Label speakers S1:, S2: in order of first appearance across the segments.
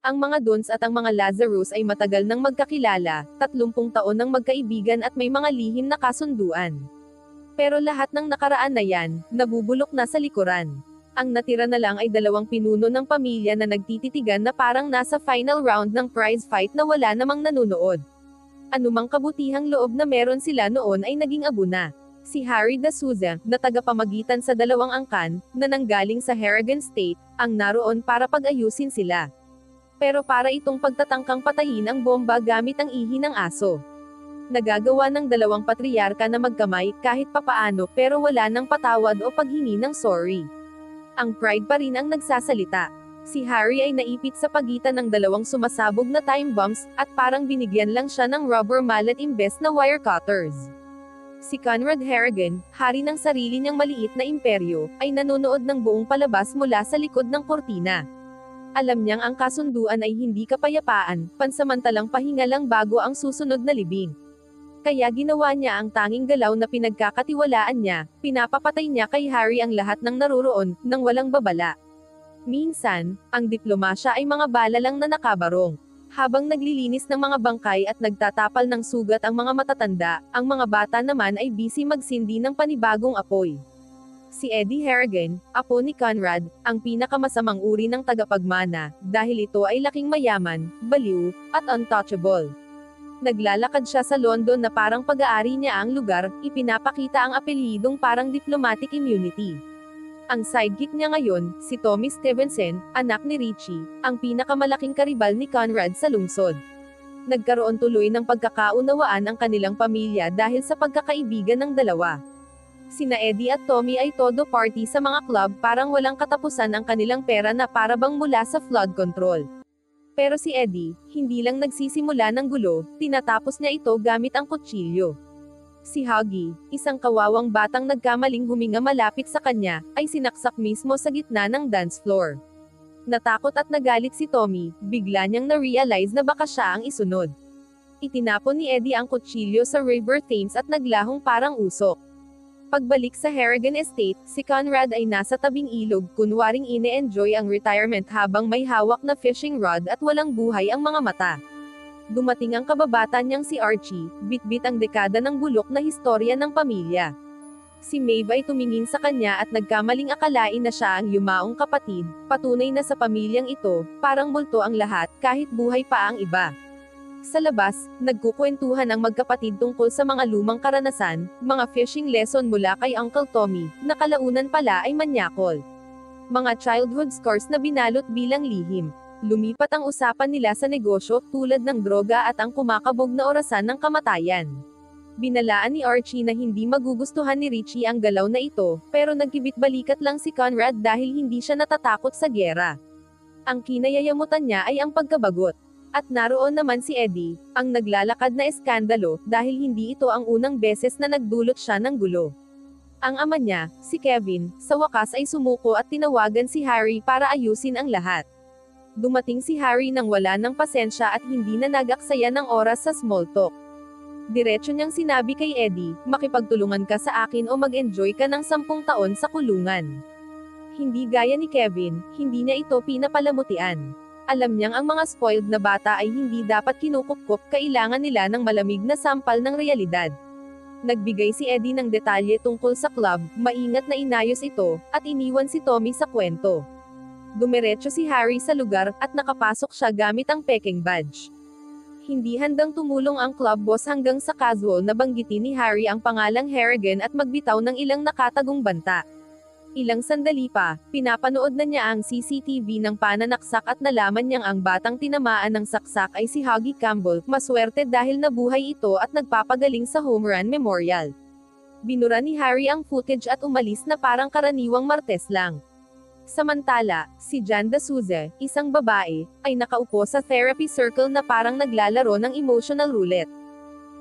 S1: Ang mga Dons at ang mga Lazarus ay matagal nang magkakilala, 30 taon nang magkaibigan at may mga lihim na kasunduan. Pero lahat ng nakaraan na yan, nabubulok na sa likuran. Ang natira na lang ay dalawang pinuno ng pamilya na nagtititigan na parang nasa final round ng prize fight na wala namang nanunood. Anumang kabutihang loob na meron sila noon ay naging abo na. Si Harry de Souza, na tagapamagitan sa dalawang angkan, na nanggaling sa Harrigan State, ang naroon para pag-ayusin sila. Pero para itong pagtatangkang patayin ang bomba gamit ang ihi ng aso. Nagagawa ng dalawang patriarka na magkamay kahit papaano pero wala nang patawad o paghingi ng sorry. Ang pride pa rin ang nagsasalita. Si Harry ay naipit sa pagitan ng dalawang sumasabog na time bombs, at parang binigyan lang siya ng rubber mallet imbes na wire cutters. Si Conrad Harrigan, hari ng sarili niyang maliit na imperyo, ay nanonood ng buong palabas mula sa likod ng kortina. Alam niyang ang kasunduan ay hindi kapayapaan, pansamantalang pahinga lang bago ang susunod na libing. Kaya ginawa niya ang tanging galaw na pinagkakatiwalaan niya, pinapapatay niya kay Harry ang lahat ng naruroon, nang walang babala. Minsan, ang diplomasya ay mga bala lang na nakabarong. Habang naglilinis ng mga bangkay at nagtatapal ng sugat ang mga matatanda, ang mga bata naman ay busy magsindi ng panibagong apoy. Si Eddie Harrigan, apo ni Conrad, ang pinakamasamang uri ng tagapagmana, dahil ito ay laking mayaman, baliw, at untouchable. Naglalakad siya sa London na parang pag-aari niya ang lugar, ipinapakita ang apelyidong parang diplomatic immunity. Ang sidekick niya ngayon, si Tommy Stevenson, anak ni Richie, ang pinakamalaking karibal ni Conrad sa lungsod. Nagkaroon tuloy ng pagkakaunawaan ang kanilang pamilya dahil sa pagkakaibigan ng dalawa. Sina Eddie at Tommy ay todo party sa mga club, parang walang katapusan ang kanilang pera na para bang mula sa flood control. Pero si Eddie, hindi lang nagsisimula ng gulo, tinatapos niya ito gamit ang kutsilyo. Si Huggy, isang kawawang batang nagkamaling huminga malapit sa kanya, ay sinaksak mismo sa gitna ng dance floor. Natakot at nagalit si Tommy, bigla niyang na-realize na baka siya ang isunod. Itinapon ni Eddie ang kutsilyo sa River Thames at naglahong parang usok. Pagbalik sa Harrigan Estate, si Conrad ay nasa tabing ilog, kunwaring ine-enjoy ang retirement habang may hawak na fishing rod at walang buhay ang mga mata. Dumating ang kababata niyang si Archie, bitbit ang dekada ng bulok na historya ng pamilya. Si Maeve ay tumingin sa kanya at nagkamaling akalain na siya ang yumaong kapatid, patunay na sa pamilyang ito, parang multo ang lahat, kahit buhay pa ang iba. Sa labas, nagkukwentuhan ang magkapatid tungkol sa mga lumang karanasan, mga fishing lesson mula kay Uncle Tommy, na kalaunan pala ay manyakol. Mga childhood scars na binalot bilang lihim. Lumipat ang usapan nila sa negosyo, tulad ng droga at ang kumakabog na orasan ng kamatayan. Binalaan ni Archie na hindi magugustuhan ni Richie ang galaw na ito, pero nagkibit-balikat lang si Conrad dahil hindi siya natatakot sa gyera. Ang kinayayamutan niya ay ang pagkabagot. At naroon naman si Eddie, ang naglalakad na eskandalo, dahil hindi ito ang unang beses na nagdulot siya ng gulo. Ang ama niya, si Kevin, sa wakas ay sumuko at tinawagan si Harry para ayusin ang lahat. Dumating si Harry nang wala ng pasensya at hindi na nag-aksaya ng oras sa small talk. Diretso niyang sinabi kay Eddie, makipagtulungan ka sa akin o mag-enjoy ka ng 10 taon sa kulungan. Hindi gaya ni Kevin, hindi niya ito pinapalamutian. Alam niyang ang mga spoiled na bata ay hindi dapat kinukupkop, kailangan nila ng malamig na sampal ng realidad. Nagbigay si Eddie ng detalye tungkol sa club, maingat na inayos ito, at iniwan si Tommy sa kwento. Dumiretso si Harry sa lugar, at nakapasok siya gamit ang peking badge. Hindi handang tumulong ang club boss hanggang sa casual na banggitin ni Harry ang pangalang Harrigan at magbitaw ng ilang nakatagong banta. Ilang sandali pa, pinapanood na niya ang CCTV ng pananaksak at nalaman niyang ang batang tinamaan ng saksak ay si Huggy Campbell, maswerte dahil nabuhay ito at nagpapagaling sa Home Run Memorial. Binura ni Harry ang footage at umalis na parang karaniwang martes lang. Samantala, si Jan de Souza, isang babae, ay nakaupo sa therapy circle na parang naglalaro ng emotional roulette.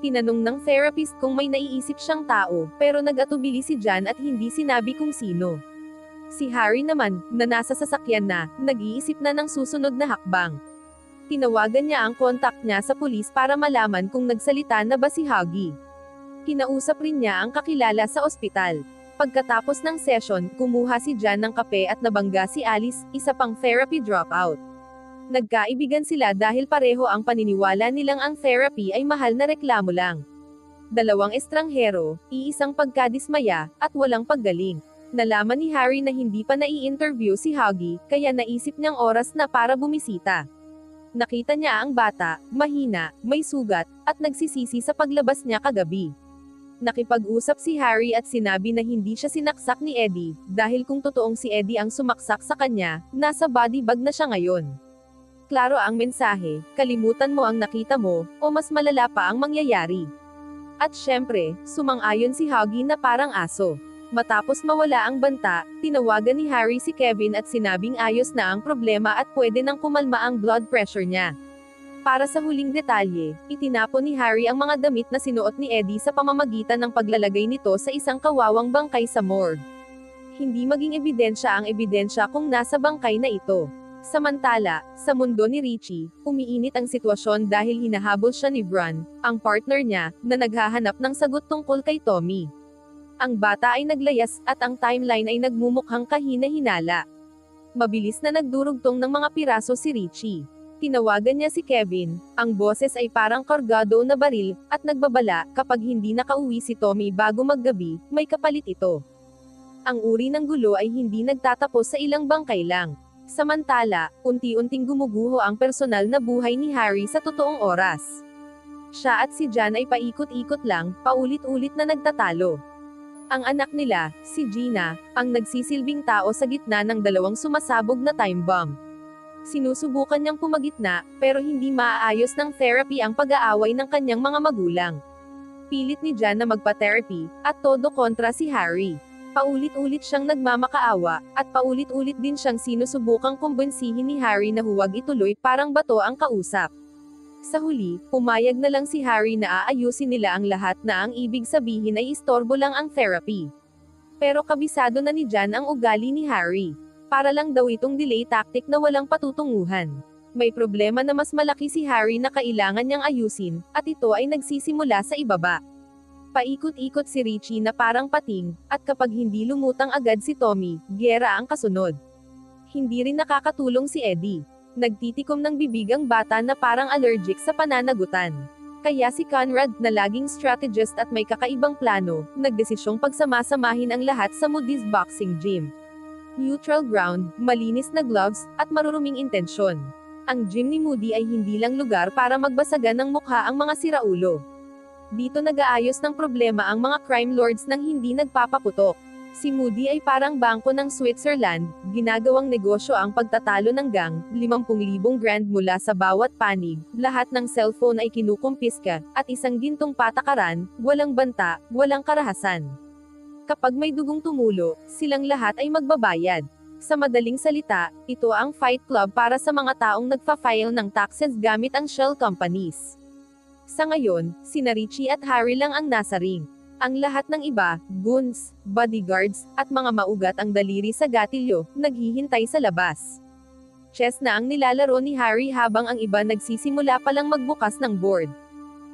S1: Tinanong ng therapist kung may naiisip siyang tao, pero nag-atubili si Jan at hindi sinabi kung sino. Si Harry naman, na nasa sasakyan na, nag-iisip na ng susunod na hakbang. Tinawagan niya ang kontak niya sa pulis para malaman kung nagsalita na ba si Huggy. Kinausap rin niya ang kakilala sa ospital. Pagkatapos ng session, kumuha si Jan ng kape at nabangga si Alice, isa pang therapy dropout. Nagkaibigan sila dahil pareho ang paniniwala nilang ang therapy ay mahal na reklamo lang. Dalawang estranghero, iisang pagkadismaya, at walang paggaling. Nalaman ni Harry na hindi pa nai-interview si Huggy, kaya naisip niyang oras na para bumisita. Nakita niya ang bata, mahina, may sugat, at nagsisisi sa paglabas niya kagabi. Nakipag-usap si Harry at sinabi na hindi siya sinaksak ni Eddie, dahil kung totoong si Eddie ang sumaksak sa kanya, nasa body bag na siya ngayon. Klaro ang mensahe, kalimutan mo ang nakita mo, o mas malala pa ang mangyayari. At syempre, sumang-ayon si Huggy na parang aso. Matapos mawala ang banta, tinawagan ni Harry si Kevin at sinabing ayos na ang problema at pwede nang kumalma ang blood pressure niya. Para sa huling detalye, itinapon ni Harry ang mga damit na sinuot ni Eddie sa pamamagitan ng paglalagay nito sa isang kawawang bangkay sa morgue. Hindi maging ebidensya ang ebidensya kung nasa bangkay na ito. Samantala, sa mundo ni Richie, umiinit ang sitwasyon dahil hinahabol siya ni Bron, ang partner niya, na naghahanap ng sagot tungkol kay Tommy. Ang bata ay naglayas at ang timeline ay nagmumukhang kahina-hinala. Mabilis na nagdurugtong ng mga piraso si Richie. Tinawagan niya si Kevin, ang boses ay parang kargado na baril, at nagbabala, kapag hindi nakauwi si Tommy bago maggabi, may kapalit ito. Ang uri ng gulo ay hindi nagtatapos sa ilang bangkay lang. Samantala, unti-unting gumuguho ang personal na buhay ni Harry sa totoong oras. Siya at si Jan ay paikot-ikot lang, paulit-ulit na nagtatalo. Ang anak nila, si Gina, ang nagsisilbing tao sa gitna ng dalawang sumasabog na time bomb. Sinusubukan niyang pumagitna, pero hindi maaayos ng therapy ang pag-aaway ng kanyang mga magulang. Pilit ni Jan na magpa-therapy, at todo kontra si Harry. Paulit-ulit siyang nagmamakaawa, at paulit-ulit din siyang sinusubukang kumbinsihin ni Harry na huwag ituloy parang bato ang kausap. Sa huli, pumayag na lang si Harry na aayusin nila ang lahat na ang ibig sabihin ay istorbo lang ang therapy. Pero kabisado na ni Jan ang ugali ni Harry. Para lang daw itong delay tactic na walang patutunguhan. May problema na mas malaki si Harry na kailangan niyang ayusin, at ito ay nagsisimula sa ibaba. Paikot-ikot si Richie na parang pating, at kapag hindi lumutang agad si Tommy, gyera ang kasunod. Hindi rin nakakatulong si Eddie. Nagtitikom ng bibig ang bata na parang allergic sa pananagutan. Kaya si Conrad, na laging strategist at may kakaibang plano, nagdesisyong pagsamasamahin ang lahat sa Moody's Boxing Gym. Neutral ground, malinis na gloves, at maruruming intensyon. Ang gym ni Moody ay hindi lang lugar para magbasagan ng mukha ang mga siraulo. Dito nag-aayos ng problema ang mga crime lords nang hindi nagpapaputok. Si Moody ay parang bangko ng Switzerland, ginagawang negosyo ang pagtatalo ng gang, 50,000 grand mula sa bawat panig, lahat ng cellphone ay kinukumpiska, at isang gintong patakaran, walang banta, walang karahasan. Kapag may dugong tumulo, silang lahat ay magbabayad. Sa madaling salita, ito ang fight club para sa mga taong nagfa-file ng taxes gamit ang shell companies. Sa ngayon, sina Richie at Harry lang ang nasa ring. Ang lahat ng iba, goons, bodyguards, at mga maugat ang daliri sa gatilyo, naghihintay sa labas. Chess na ang nilalaro ni Harry habang ang iba nagsisimula palang magbukas ng board.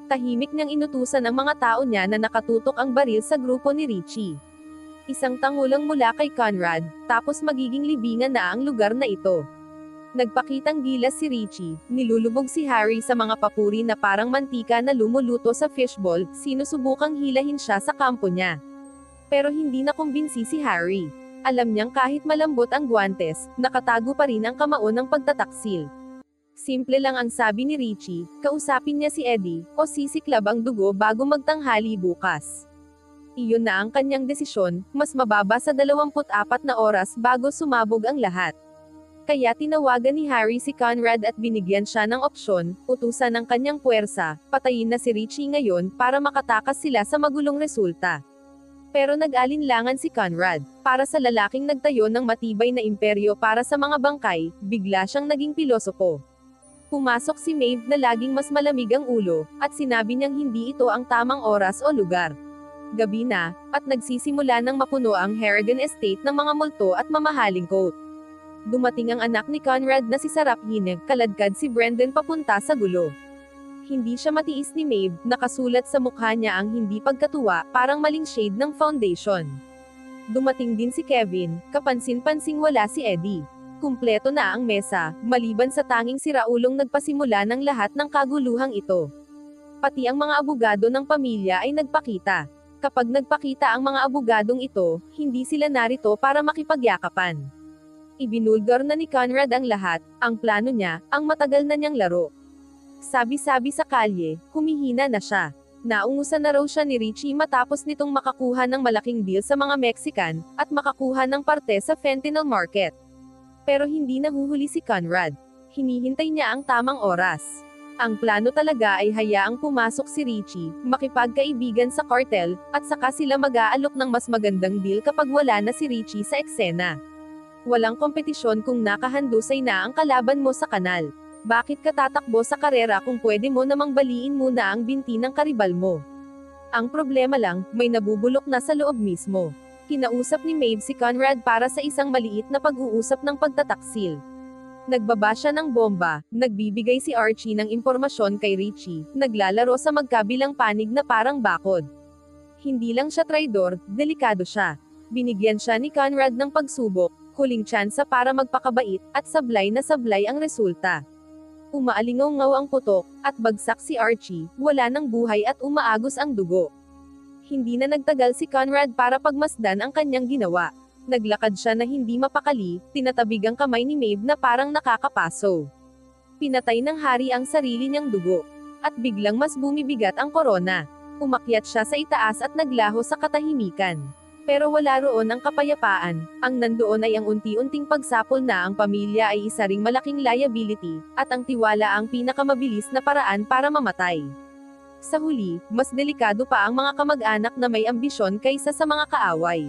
S1: Tahimik niyang inutusan ang mga tao niya na nakatutok ang baril sa grupo ni Richie. Isang tangulang mula kay Conrad, tapos magiging libingan na ang lugar na ito. Nagpakitang gilas si Richie, nilulubog si Harry sa mga papuri na parang mantika na lumuluto sa fishball, sinusubukang hilahin siya sa kampo niya. Pero hindi na kumbinsi si Harry. Alam niyang kahit malambot ang guwantes, nakatago pa rin ang kamao ng pagtataksil. Simple lang ang sabi ni Richie, kausapin niya si Eddie, o sisiklab ang dugo bago magtanghali bukas. Iyon na ang kanyang desisyon, mas mababa sa 24 na oras bago sumabog ang lahat. Kaya tinawagan ni Harry si Conrad at binigyan siya ng opsyon, utusan ng kanyang puwersa, patayin na si Richie ngayon para makatakas sila sa magulong resulta. Pero nag-alinlangan si Conrad. Para sa lalaking nagtayo ng matibay na imperyo para sa mga bangkay, bigla siyang naging pilosopo. Pumasok si Maeve na laging mas malamig ang ulo, at sinabi niyang hindi ito ang tamang oras o lugar. Gabi na, at nagsisimula ng mapuno ang Harrigan Estate ng mga multo at mamahaling coat. Dumating ang anak ni Conrad na si Saraphin, kaladkad si Brendan papunta sa gulo. Hindi siya matiis ni Maeve, nakasulat sa mukha niya ang hindi pagkatuwa, parang maling shade ng foundation. Dumating din si Kevin, kapansin-pansing wala si Eddie. Kumpleto na ang mesa, maliban sa tanging si Raulong nagpasimula ng lahat ng kaguluhang ito. Pati ang mga abogado ng pamilya ay nagpakita. Kapag nagpakita ang mga abogadong ito, hindi sila narito para makipagyakapan. Ibinulgar na ni Conrad ang lahat, ang plano niya, ang matagal na niyang laro. Sabi-sabi sa kalye, humihina na siya. Naungusan na raw siya ni Richie matapos nitong makakuha ng malaking deal sa mga Mexican, at makakuha ng parte sa fentanyl market. Pero hindi nahuhuli si Conrad. Hinihintay niya ang tamang oras. Ang plano talaga ay hayaang pumasok si Richie, makipagkaibigan sa cartel, at saka sila mag-aalok ng mas magandang deal kapag wala na si Richie sa eksena. Walang kompetisyon kung nakahandusay na ang kalaban mo sa kanal. Bakit ka tatakbo sa karera kung pwede mo namang baliin muna ang binti ng karibal mo? Ang problema lang, may nabubulok na sa loob mismo. Kinausap ni Maeve si Conrad para sa isang maliit na pag-uusap ng pagtataksil. Nagbaba siya ng bomba, nagbibigay si Archie ng impormasyon kay Richie, naglalaro sa magkabilang panig na parang bakod. Hindi lang siya traidor, delikado siya. Binigyan siya ni Conrad ng pagsubok, huling tsansa para magpakabait, at sablay na sablay ang resulta. Umaalingaw-ngaw ang putok, at bagsak si Archie, wala ng buhay at umaagos ang dugo. Hindi na nagtagal si Conrad para pagmasdan ang kanyang ginawa. Naglakad siya na hindi mapakali, tinatabig ang kamay ni Maeve na parang nakakapaso. Pinatay ng hari ang sarili niyang dugo. At biglang mas bumibigat ang korona. Umakyat siya sa itaas at naglaho sa katahimikan. Pero wala roon ang kapayapaan, ang nandoon ay ang unti-unting pagsapol na ang pamilya ay isa ring malaking liability, at ang tiwala ang pinakamabilis na paraan para mamatay. Sa huli, mas delikado pa ang mga kamag-anak na may ambisyon kaysa sa mga kaaway.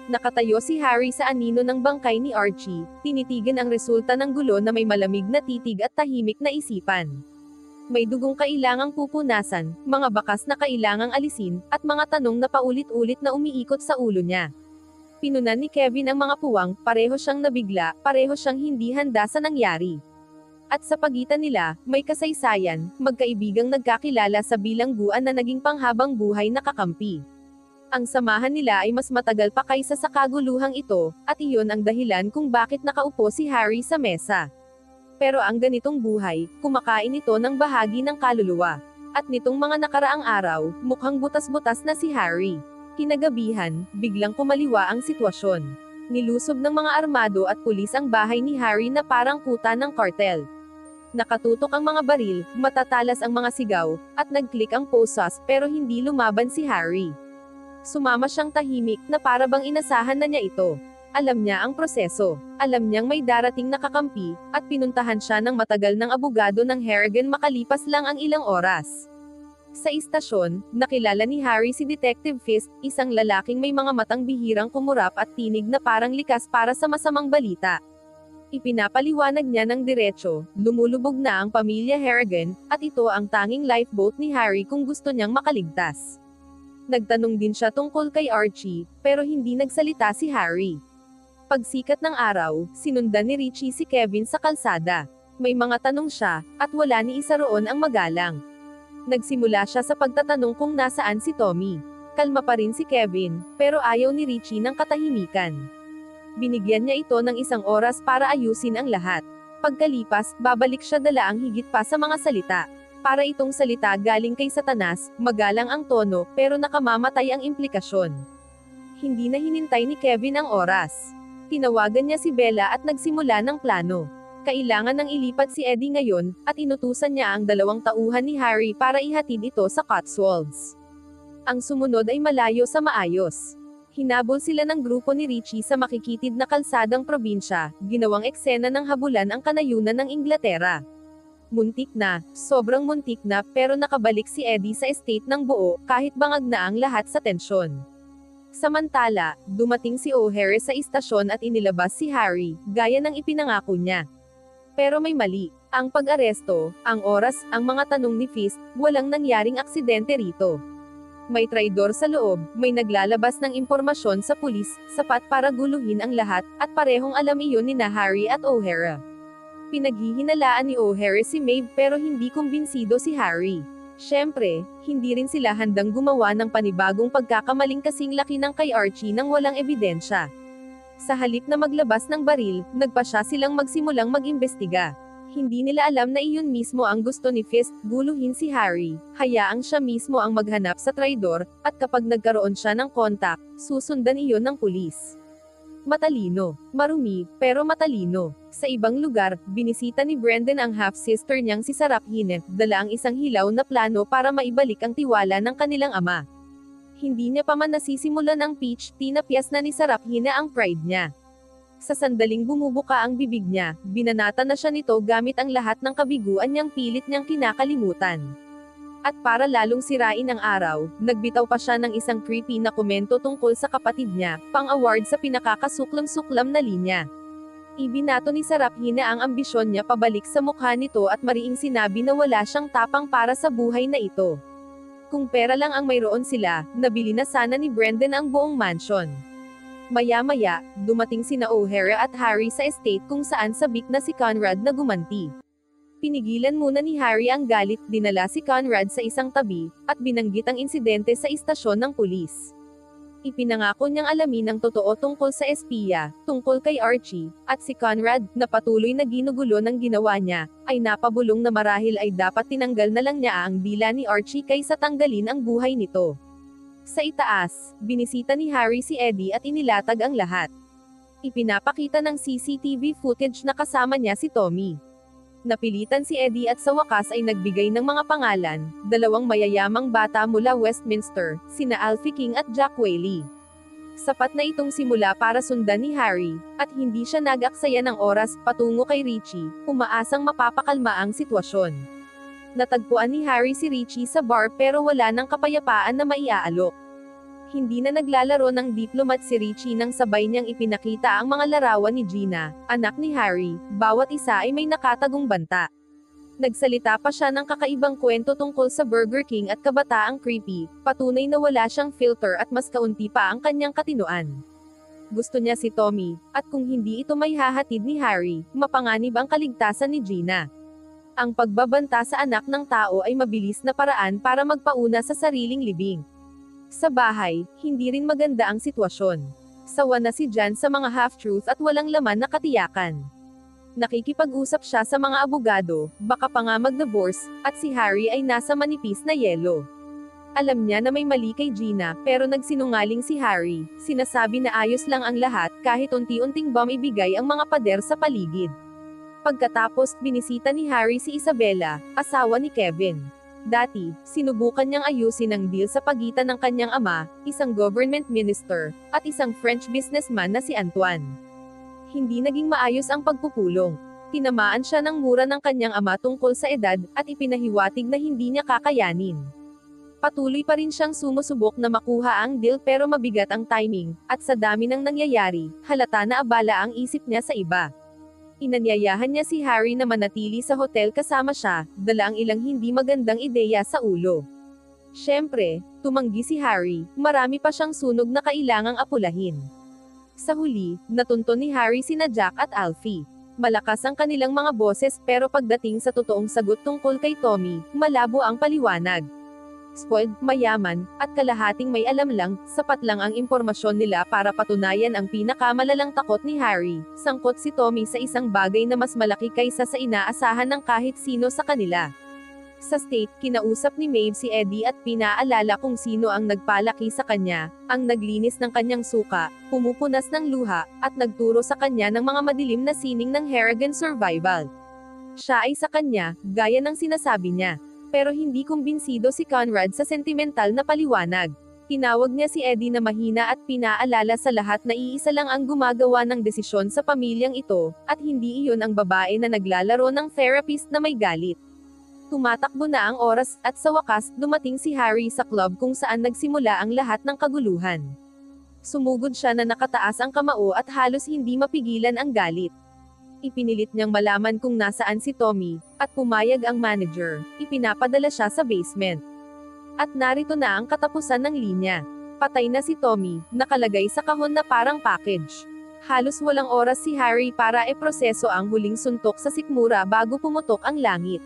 S1: Nakatayo si Harry sa anino ng bangkay ni Archie, tinitigan ang resulta ng gulo na may malamig na titig at tahimik na isipan. May dugong kailangang pupunasan, mga bakas na kailangang alisin, at mga tanong na paulit-ulit na umiikot sa ulo niya. Pinunan ni Kevin ang mga puwang, pareho siyang nabigla, pareho siyang hindi handa sa nangyari. At sa pagitan nila, may kasaysayan, magkaibigang nagkakilala sa bilangguan na naging panghabang buhay na kakampi. Ang samahan nila ay mas matagal pa kaysa sa kaguluhang ito, at iyon ang dahilan kung bakit nakaupo si Harry sa mesa. Pero ang ganitong buhay, kumakain ito ng bahagi ng kaluluwa. At nitong mga nakaraang araw, mukhang butas-butas na si Harry. Kinagabihan, biglang kumaliwa ang sitwasyon. Nilusob ng mga armado at pulis ang bahay ni Harry na parang kuta ng kartel. Nakatutok ang mga baril, matatalas ang mga sigaw, at nag-click ang posas pero hindi lumaban si Harry. Sumama siyang tahimik na para bang inasahan na niya ito. Alam niya ang proseso. Alam niyang may darating na kakampi, at pinuntahan siya ng matagal ng abogado ng Harrigan makalipas lang ang ilang oras. Sa istasyon, nakilala ni Harry si Detective Fisk, isang lalaking may mga matang bihirang kumurap at tinig na parang likas para sa masamang balita. Ipinapaliwanag niya ng diretso, lumulubog na ang pamilya Harrigan, at ito ang tanging lifeboat ni Harry kung gusto niyang makaligtas. Nagtanong din siya tungkol kay Archie, pero hindi nagsalita si Harry. Pagsikat ng araw, sinundan ni Richie si Kevin sa kalsada. May mga tanong siya, at wala ni isa roon ang magalang. Nagsimula siya sa pagtatanong kung nasaan si Tommy. Kalma pa rin si Kevin, pero ayaw ni Richie ng katahimikan. Binigyan niya ito ng isang oras para ayusin ang lahat. Pagkalipas, babalik siya dala ang higit pa sa mga salita. Para itong salita galing kay Satanas, magalang ang tono, pero nakamamatay ang implikasyon. Hindi na hinintay ni Kevin ang oras. Tinawagan niya si Bella at nagsimula ng plano. Kailangan nang ilipat si Eddie ngayon, at inutusan niya ang 2 tauhan ni Harry para ihatid ito sa Cotswolds. Ang sumunod ay malayo sa maayos. Hinabol sila ng grupo ni Richie sa makikitid na kalsadang probinsya, ginawang eksena ng habulan ang kanayunan ng Inglaterra. Muntik na, sobrang muntik na, pero nakabalik si Eddie sa estate ng buo, kahit bangag na ang lahat sa tensyon. Samantala, dumating si O'Hare sa istasyon at inilabas si Harry, gaya ng ipinangako niya. Pero may mali. Ang pag-aresto, ang oras, ang mga tanong ni Fisk, walang nangyaring aksidente rito. May traidor sa loob, may naglalabas ng impormasyon sa pulis, sapat para guluhin ang lahat, at parehong alam iyon ni Harry at O'Hare. Pinaghihinalaan ni O'Hare si Maeve pero hindi kumbinsido si Harry. Siyempre, hindi rin sila handang gumawa ng panibagong pagkakamaling kasing laki ng kay Archie nang walang ebidensya. Sa halip na maglabas ng baril, nagpasya silang magsimulang mag-imbestiga. Hindi nila alam na iyon mismo ang gusto ni Fisk, guluhin si Harry, hayaang siya mismo ang maghanap sa traidor, at kapag nagkaroon siya ng kontak, susundan iyon ng pulis. Matalino, marumi, pero matalino. Sa ibang lugar, binisita ni Brendan ang half-sister niyang si Saraphine, dala ang isang hilaw na plano para maibalik ang tiwala ng kanilang ama. Hindi niya pa man nasisimulan ang peach tea na piyas na ni Saraphine ang pride niya. Sa sandaling bumubuka ang bibig niya, binanata na siya nito gamit ang lahat ng kabiguan niyang pilit niyang kinakalimutan. At para lalong sirain ang araw, nagbitaw pa siya ng isang creepy na komento tungkol sa kapatid niya, pang-award sa pinakakasuklam-suklam na linya. Ibinato ni Saraphine ang ambisyon niya pabalik sa mukha nito at mariing sinabi na wala siyang tapang para sa buhay na ito. Kung pera lang ang mayroon sila, nabili na sana ni Brendan ang buong mansion. Maya-maya, dumating sina O'Hara at Harry sa estate kung saan sabik na si Conrad na gumanti. Pinigilan muna ni Harry ang galit, dinala si Conrad sa isang tabi, at binanggit ang insidente sa istasyon ng pulis. Ipinangako niyang alamin ang totoo tungkol sa espiya, tungkol kay Archie, at si Conrad, na patuloy na ginugulo ng ginawa niya, ay napabulong na marahil ay dapat tinanggal na lang niya ang dila ni Archie kaysa tanggalin ang buhay nito. Sa itaas, binisita ni Harry si Eddie at inilatag ang lahat. Ipinapakita ng CCTV footage na kasama niya si Tommy. Napilitan si Eddie at sa wakas ay nagbigay ng mga pangalan, dalawang mayayamang bata mula Westminster, sina Alfie King at Jack Whaley. Sapat na itong simula para sundan ni Harry, at hindi siya nag-aksaya ng oras patungo kay Richie, umaasang mapapakalma ang sitwasyon. Natagpuan ni Harry si Richie sa bar pero wala ng kapayapaan na maiaalok. Hindi na naglalaro ng diplomat si Richie nang sabay niyang ipinakita ang mga larawan ni Gina, anak ni Harry, bawat isa ay may nakatagong banta. Nagsalita pa siya ng kakaibang kwento tungkol sa Burger King at kabataang creepy, patunay na wala siyang filter at mas kaunti pa ang kanyang katinuan. Gusto niya si Tommy, at kung hindi ito may hahatid ni Harry, mapanganib ang kaligtasan ni Gina. Ang pagbabanta sa anak ng tao ay mabilis na paraan para magpauna sa sariling libing. Sa bahay, hindi rin maganda ang sitwasyon. Sawa na si Jan sa mga half-truth at walang laman na katiyakan. Nakikipag-usap siya sa mga abogado, baka pa nga mag-divorce, at si Harry ay nasa manipis na yelo. Alam niya na may mali kay Gina, pero nagsinungaling si Harry, sinasabi na ayos lang ang lahat kahit unti-unting ibigay ang mga pader sa paligid. Pagkatapos, binisita ni Harry si Isabella, asawa ni Kevin. Dati, sinubukan niyang ayusin ang deal sa pagitan ng kanyang ama, isang government minister, at isang French businessman na si Antoine. Hindi naging maayos ang pagpupulong. Tinamaan siya ng mura ng kanyang ama tungkol sa edad, at ipinahiwatig na hindi niya kakayanin. Patuloy pa rin siyang sumusubok na makuha ang deal pero mabigat ang timing, at sa dami ng nangyayari, halata na abala ang isip niya sa iba. Inanyayahan niya si Harry na manatili sa hotel kasama siya, dala ang ilang hindi magandang ideya sa ulo. Siyempre, tumanggi si Harry, marami pa siyang sunog na kailangang apulahin. Sa huli, natunton ni Harry sina Jack at Alfie. Malakas ang kanilang mga boses pero pagdating sa totoong sagot tungkol kay Tommy, malabo ang paliwanag. Spoiled, mayaman, at kalahating may alam lang, sapat lang ang impormasyon nila para patunayan ang pinakamalalang takot ni Harry. Sangkot si Tommy sa isang bagay na mas malaki kaysa sa inaasahan ng kahit sino sa kanila. Sa state, kinausap ni Maeve si Eddie at pinaalala kung sino ang nagpalaki sa kanya, ang naglinis ng kanyang suka, pumupunas ng luha, at nagturo sa kanya ng mga madilim na sining ng Harrigan survival. Siya ay sa kanya, gaya ng sinasabi niya. Pero hindi kumbinsido si Conrad sa sentimental na paliwanag. Tinawag niya si Eddie na mahina at pinaalala sa lahat na iisa lang ang gumagawa ng desisyon sa pamilyang ito, at hindi iyon ang babae na naglalaro ng therapist na may galit. Tumatakbo na ang oras, at sa wakas, dumating si Harry sa club kung saan nagsimula ang lahat ng kaguluhan. Sumugod siya na nakataas ang kamao at halos hindi mapigilan ang galit. Ipinilit niyang malaman kung nasaan si Tommy, at pumayag ang manager, ipinapadala siya sa basement. At narito na ang katapusan ng linya. Patay na si Tommy, nakalagay sa kahon na parang package. Halos walang oras si Harry para iproseso ang huling suntok sa sikmura bago pumutok ang langit.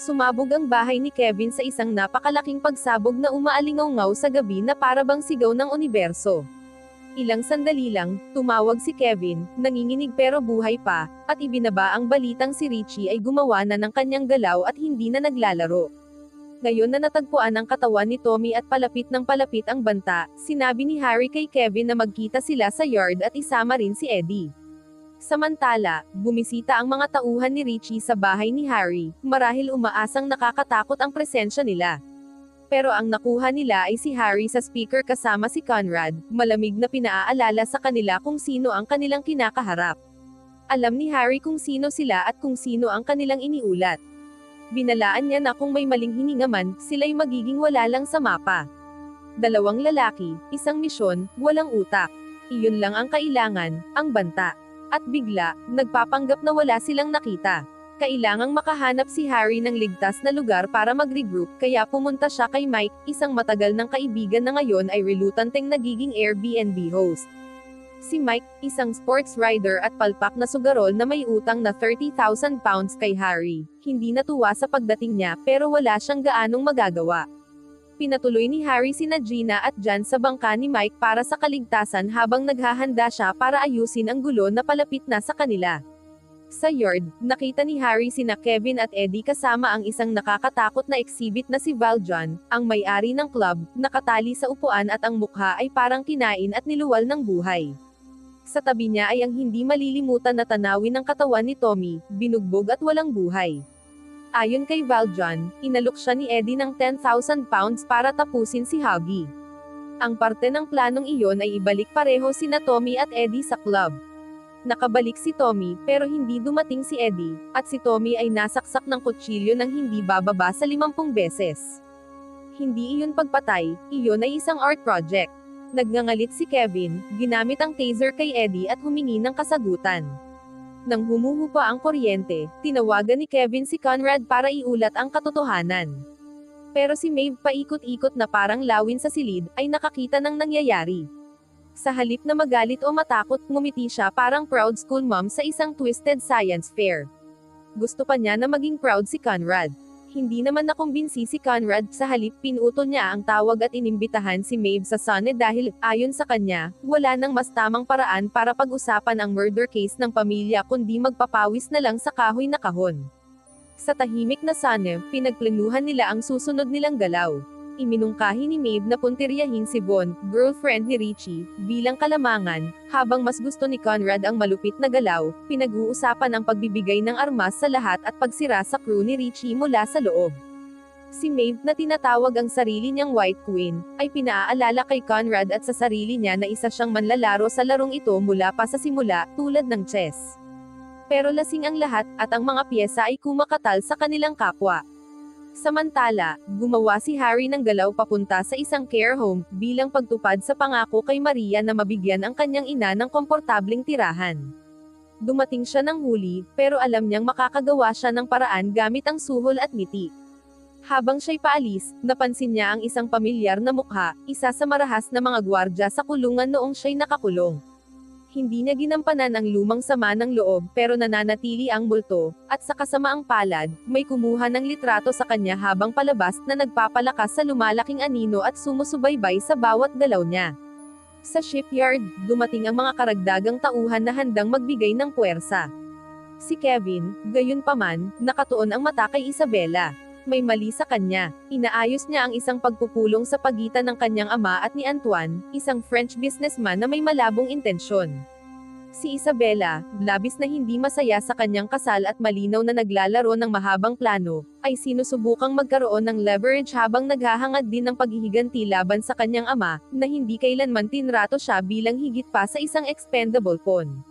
S1: Sumabog ang bahay ni Kevin sa isang napakalaking pagsabog na umaalingaw-ngaw sa gabi na parabang sigaw ng universo. Ilang sandali lang, tumawag si Kevin, nanginginig pero buhay pa, at ibinaba ang balitang si Richie ay gumawa na ng kanyang galaw at hindi na naglalaro. Ngayon na natagpuan ang katawan ni Tommy at palapit ng palapit ang banta, sinabi ni Harry kay Kevin na magkita sila sa yard at isama rin si Eddie. Samantala, bumisita ang mga tauhan ni Richie sa bahay ni Harry, marahil umaasang nakakatakot ang presensya nila. Pero ang nakuha nila ay si Harry sa speaker kasama si Conrad, malamig na pinaaalala sa kanila kung sino ang kanilang kinakaharap. Alam ni Harry kung sino sila at kung sino ang kanilang iniulat. Binalaan niya na kung may maling hininga man, sila'y magiging wala lang sa mapa. 2 lalaki, 1 misyon, walang utak. Iyon lang ang kailangan, ang banta. At bigla, nagpapanggap na wala silang nakita. Kailangang makahanap si Harry ng ligtas na lugar para mag-regroup, kaya pumunta siya kay Mike, isang matagal ng kaibigan na ngayon ay relutanteng nagiging Airbnb host. Si Mike, isang sports rider at palpak na sugarol na may utang na £30,000 kay Harry, hindi natuwa sa pagdating niya pero wala siyang gaanong magagawa. Pinatuloy ni Harry sina Gina at Jan sa bangka ni Mike para sa kaligtasan habang naghahanda siya para ayusin ang gulo na palapit na sa kanila. Sa yard, nakita ni Harry sina Kevin at Eddie kasama ang isang nakakatakot na exhibit na si Valjean, ang may-ari ng club, nakatali sa upuan at ang mukha ay parang kinain at niluwal ng buhay. Sa tabi niya ay ang hindi malilimutan na tanawin ng katawan ni Tommy, binugbog at walang buhay. Ayon kay Valjean, inalok siya ni Eddie ng £10,000 para tapusin si Huggy. Ang parte ng planong iyon ay ibalik pareho sina Tommy at Eddie sa club. Nakabalik si Tommy, pero hindi dumating si Eddie, at si Tommy ay nasaksak ng kutsilyo ng hindi bababa sa 50 beses. Hindi iyon pagpatay, iyon ay isang art project. Nagngangalit si Kevin, ginamit ang taser kay Eddie at humingi ng kasagutan. Nang humuhupa ang kuryente, tinawagan ni Kevin si Conrad para iulat ang katotohanan. Pero si Maeve paikot-ikot na parang lawin sa silid, ay nakakita ng nangyayari. Sa halip na magalit o matakot, ngumiti siya parang proud school mom sa isang twisted science fair. Gusto pa niya na maging proud si Conrad. Hindi naman nakumbinsi si Conrad, sa halip pinutol niya ang tawag at inimbitahan si Maeve sa Sunny dahil, ayon sa kanya, wala nang mas tamang paraan para pag-usapan ang murder case ng pamilya kundi magpapawis na lang sa kahoy na kahon. Sa tahimik na Sunny, pinagplanuhan nila ang susunod nilang galaw. Iminungkahi ni Maeve na puntiryahin si Von, girlfriend ni Richie, bilang kalamangan, habang mas gusto ni Conrad ang malupit na galaw, pinag-uusapan ang pagbibigay ng armas sa lahat at pagsira sa crew ni Richie mula sa loob. Si Maeve na tinatawag ang sarili niyang White Queen, ay pinaalala kay Conrad at sa sarili niya na isa siyang manlalaro sa larong ito mula pa sa simula, tulad ng chess. Pero lasing ang lahat, at ang mga pyesa ay kumakatal sa kanilang kapwa. Samantala, gumawa si Harry ng galaw papunta sa isang care home, bilang pagtupad sa pangako kay Maria na mabigyan ang kanyang ina ng komportabling tirahan. Dumating siya ng huli, pero alam niyang makakagawa siya ng paraan gamit ang suhol at ngiti. Habang siya'y paalis, napansin niya ang isang pamilyar na mukha, isa sa marahas na mga gwardya sa kulungan noong siya'y nakakulong. Hindi niya ginampanan ang lumang sama ng loob pero nananatili ang multo, at sa kasamaang palad, may kumuha ng litrato sa kanya habang palabas na nagpapalakas sa lumalaking anino at sumusubaybay sa bawat galaw niya. Sa shipyard, dumating ang mga karagdagang tauhan na handang magbigay ng puwersa. Si Kevin, gayunpaman, nakatuon ang mata kay Isabela. May mali sa kanya. Inaayos niya ang isang pagpupulong sa pagitan ng kanyang ama at ni Antoine, isang French businessman na may malabong intensyon. Si Isabela, labis na hindi masaya sa kanyang kasal at malinaw na naglalaro ng mahabang plano, ay sinusubukang magkaroon ng leverage habang naghahangad din ng paghihiganti laban sa kanyang ama, na hindi kailanman tinrato siya bilang higit pa sa isang expendable pawn.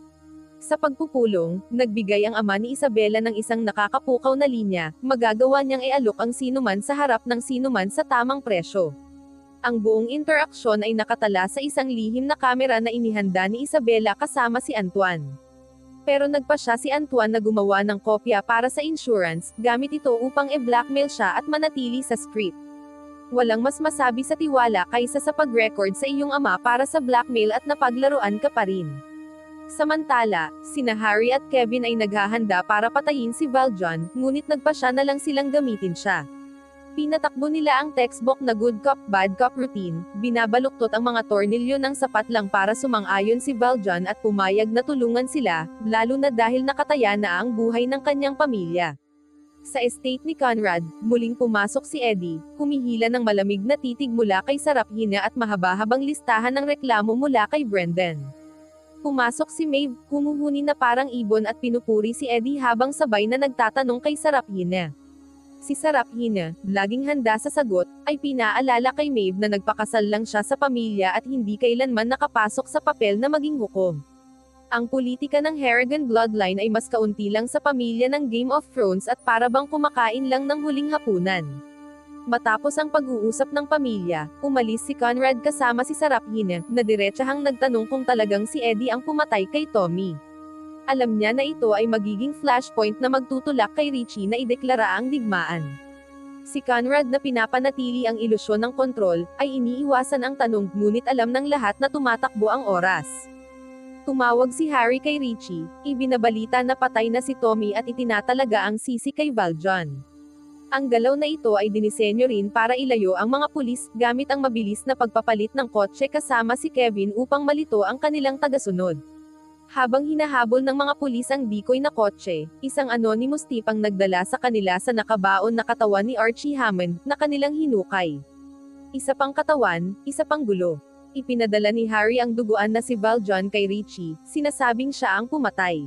S1: Sa pagpupulong, nagbigay ang ama ni Isabela ng isang nakakapukaw na linya, magagawa niyang ialok ang sinuman sa harap ng sinuman sa tamang presyo. Ang buong interaksyon ay nakatala sa isang lihim na kamera na inihanda ni Isabela kasama si Antoine. Pero nagpasya si Antoine na gumawa ng kopya para sa insurance, gamit ito upang i-blackmail siya at manatili sa script. Walang mas masabi sa tiwala kaysa sa pag-record sa iyong ama para sa blackmail at napaglaruan ka pa rin. Samantala, sina Harry at Kevin ay naghahanda para patayin si Valjean, ngunit nagpasya na lang silang gamitin siya. Ipinatakbo nila ang textbook na good cop bad cop routine, binabaluktot ang mga tornilyo ng sapat lang para sumang-ayon si Valjean at pumayag na tulungan sila, lalo na dahil nakataya na ang buhay ng kanyang pamilya. Sa estate ni Conrad, muling pumasok si Eddie, humihila ng malamig na titig mula kay Serafina at mahaba-habang listahan ng reklamo mula kay Brendan. Pumasok si Maeve, humuhuni na parang ibon at pinupuri si Eddie habang sabay na nagtatanong kay Serafina. Si Serafina, laging handa sa sagot, ay pinaalala kay Maeve na nagpakasal lang siya sa pamilya at hindi kailanman nakapasok sa papel na maging hukom. Ang politika ng Harrigan bloodline ay mas kaunti lang sa pamilya ng Game of Thrones at para bang kumakain lang ng huling hapunan. Matapos ang pag-uusap ng pamilya, umalis si Conrad kasama si Serafina, na diretsahang nagtanong kung talagang si Eddie ang pumatay kay Tommy. Alam niya na ito ay magiging flashpoint na magtutulak kay Richie na ideklara ang digmaan. Si Conrad na pinapanatili ang ilusyon ng kontrol, ay iniiwasan ang tanong, ngunit alam ng lahat na tumatakbo ang oras. Tumawag si Harry kay Richie, ibinabalita na patay na si Tommy at itinatalaga ang sisi kay Valjean. Ang galaw na ito ay dinisenyo rin para ilayo ang mga pulis, gamit ang mabilis na pagpapalit ng kotse kasama si Kevin upang malito ang kanilang tagasunod. Habang hinahabol ng mga pulis ang decoy na kotse, isang anonymous tip ang nagdala sa kanila sa nakabaon na katawan ni Archie Hammond, na kanilang hinukay. Isa pang katawan, isa pang gulo. Ipinadala ni Harry ang duguan na si Valjean kay Richie, sinasabing siya ang pumatay.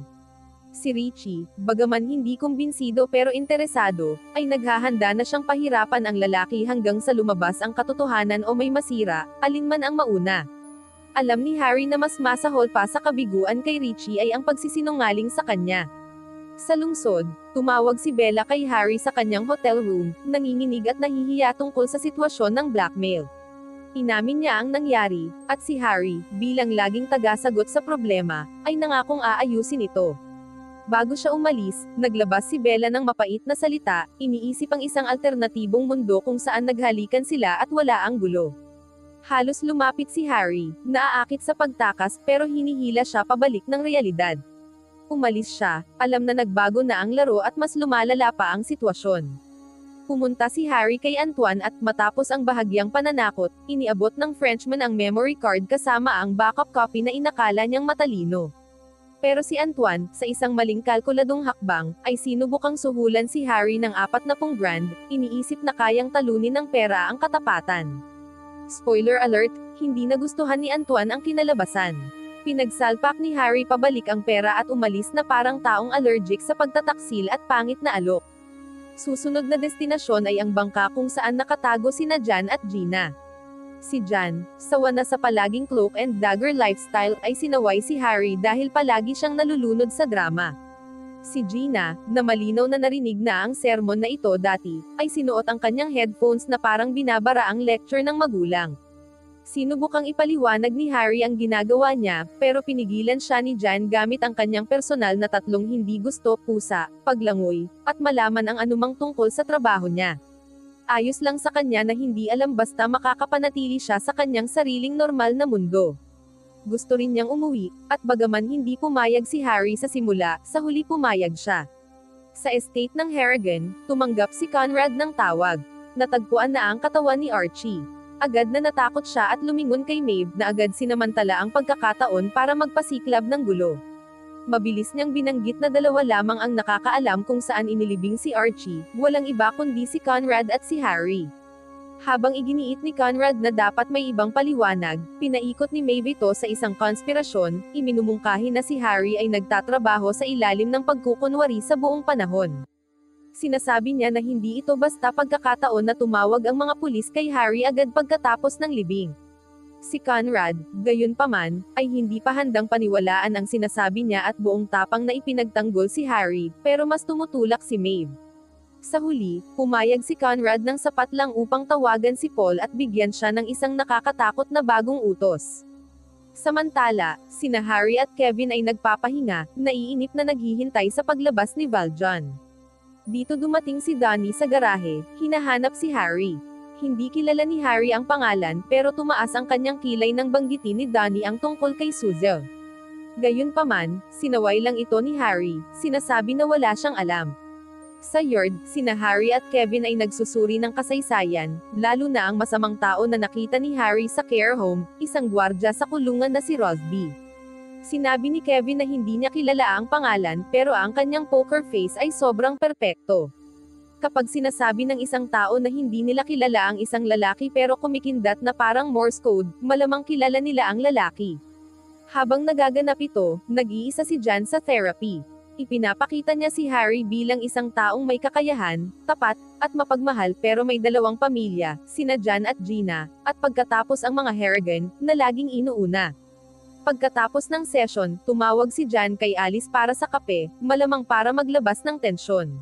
S1: Si Richie, bagaman hindi kumbinsido pero interesado, ay naghahanda na siyang pahirapan ang lalaki hanggang sa lumabas ang katotohanan o may masira, alinman ang mauna. Alam ni Harry na mas masahol pa sa kabiguan kay Richie ay ang pagsisinungaling sa kanya. Sa lungsod, tumawag si Bella kay Harry sa kanyang hotel room, nanginginig at nahihiya tungkol sa sitwasyon ng blackmail. Inamin niya ang nangyari, at si Harry, bilang laging tagasagot sa problema, ay nangakong aayusin ito. Bago siya umalis, naglabas si Bella ng mapait na salita, iniisip ang isang alternatibong mundo kung saan naghalikan sila at wala ang gulo. Halos lumapit si Harry, naaakit sa pagtakas pero hinihila siya pabalik ng realidad. Umalis siya, alam na nagbago na ang laro at mas lumalala pa ang sitwasyon. Pumunta si Harry kay Antoine at matapos ang bahagyang pananakot, iniabot ng Frenchman ang memory card kasama ang backup copy na inakala niyang matalino. Pero si Antoine, sa isang maling kalkuladong hakbang, ay sinubukang suhulan si Harry ng 40 grand, iniisip na kayang talunin ng pera ang katapatan. Spoiler alert, hindi nagustuhan ni Antoine ang kinalabasan. Pinagsalpak ni Harry pabalik ang pera at umalis na parang taong allergic sa pagtataksil at pangit na alok. Susunod na destinasyon ay ang bangka kung saan nakatago sina Jan at Gina. Si Jan, sawa na sa palaging cloak and dagger lifestyle, ay sinaway si Harry dahil palagi siyang nalulunod sa drama. Si Gina, na malinaw na narinig na ang sermon na ito dati, ay sinuot ang kanyang headphones na parang binabara ang lecture ng magulang. Sinubukang ipaliwanag ni Harry ang ginagawa niya, pero pinigilan siya ni Jan gamit ang kanyang personal na tatlong hindi gusto, pusa, paglangoy, at malaman ang anumang tungkol sa trabaho niya. Ayos lang sa kanya na hindi alam basta makakapanatili siya sa kanyang sariling normal na mundo. Gusto rin niyang umuwi, at bagaman hindi pumayag si Harry sa simula, sa huli pumayag siya. Sa estate ng Harrigan, tumanggap si Conrad ng tawag. Natagpuan na ang katawan ni Archie. Agad na natakot siya at lumingon kay Maeve na agad sinamantala ang pagkakataon para magpasiklab ng gulo. Mabilis niyang binanggit na dalawa lamang ang nakakaalam kung saan inilibing si Archie, walang iba kundi si Conrad at si Harry. Habang iginiit ni Conrad na dapat may ibang paliwanag, pinaikot ni Maeve ito sa isang konspirasyon, iminumungkahi na si Harry ay nagtatrabaho sa ilalim ng pagkukunwari sa buong panahon. Sinasabi niya na hindi ito basta pagkakataon na tumawag ang mga pulis kay Harry agad pagkatapos ng libing. Si Conrad, gayunpaman, ay hindi pa handang paniwalaan ang sinasabi niya at buong tapang na ipinagtanggol si Harry, pero mas tumutulak si Maeve. Sa huli, pumayag si Conrad ng sapat lang upang tawagan si Paul at bigyan siya ng isang nakakatakot na bagong utos. Samantala, sina Harry at Kevin ay nagpapahinga, naiinip na naghihintay sa paglabas ni Valjean. Dito dumating si Donnie sa garahe, hinahanap si Harry. Hindi kilala ni Harry ang pangalan pero tumaas ang kanyang kilay nang banggitin ni Donnie ang tungkol kay Suzel. Gayunpaman, sinaway lang ito ni Harry, sinasabi na wala siyang alam. Sa yard, sina Harry at Kevin ay nagsusuri ng kasaysayan, lalo na ang masamang tao na nakita ni Harry sa care home, isang gwardya sa kulungan na si Rosby. Sinabi ni Kevin na hindi niya kilala ang pangalan pero ang kanyang poker face ay sobrang perpekto. Kapag sinasabi ng isang tao na hindi nila kilala ang isang lalaki pero kumikindat na parang Morse code, malamang kilala nila ang lalaki. Habang nagaganap ito, nag-iisa si Jan sa therapy. Ipinapakita niya si Harry bilang isang taong may kakayahan, tapat, at mapagmahal pero may dalawang pamilya, sina Jan at Gina, at pagkatapos ang mga Harrigan, na laging inuuna. Pagkatapos ng session, tumawag si Jan kay Alice para sa kape, malamang para maglabas ng tensyon.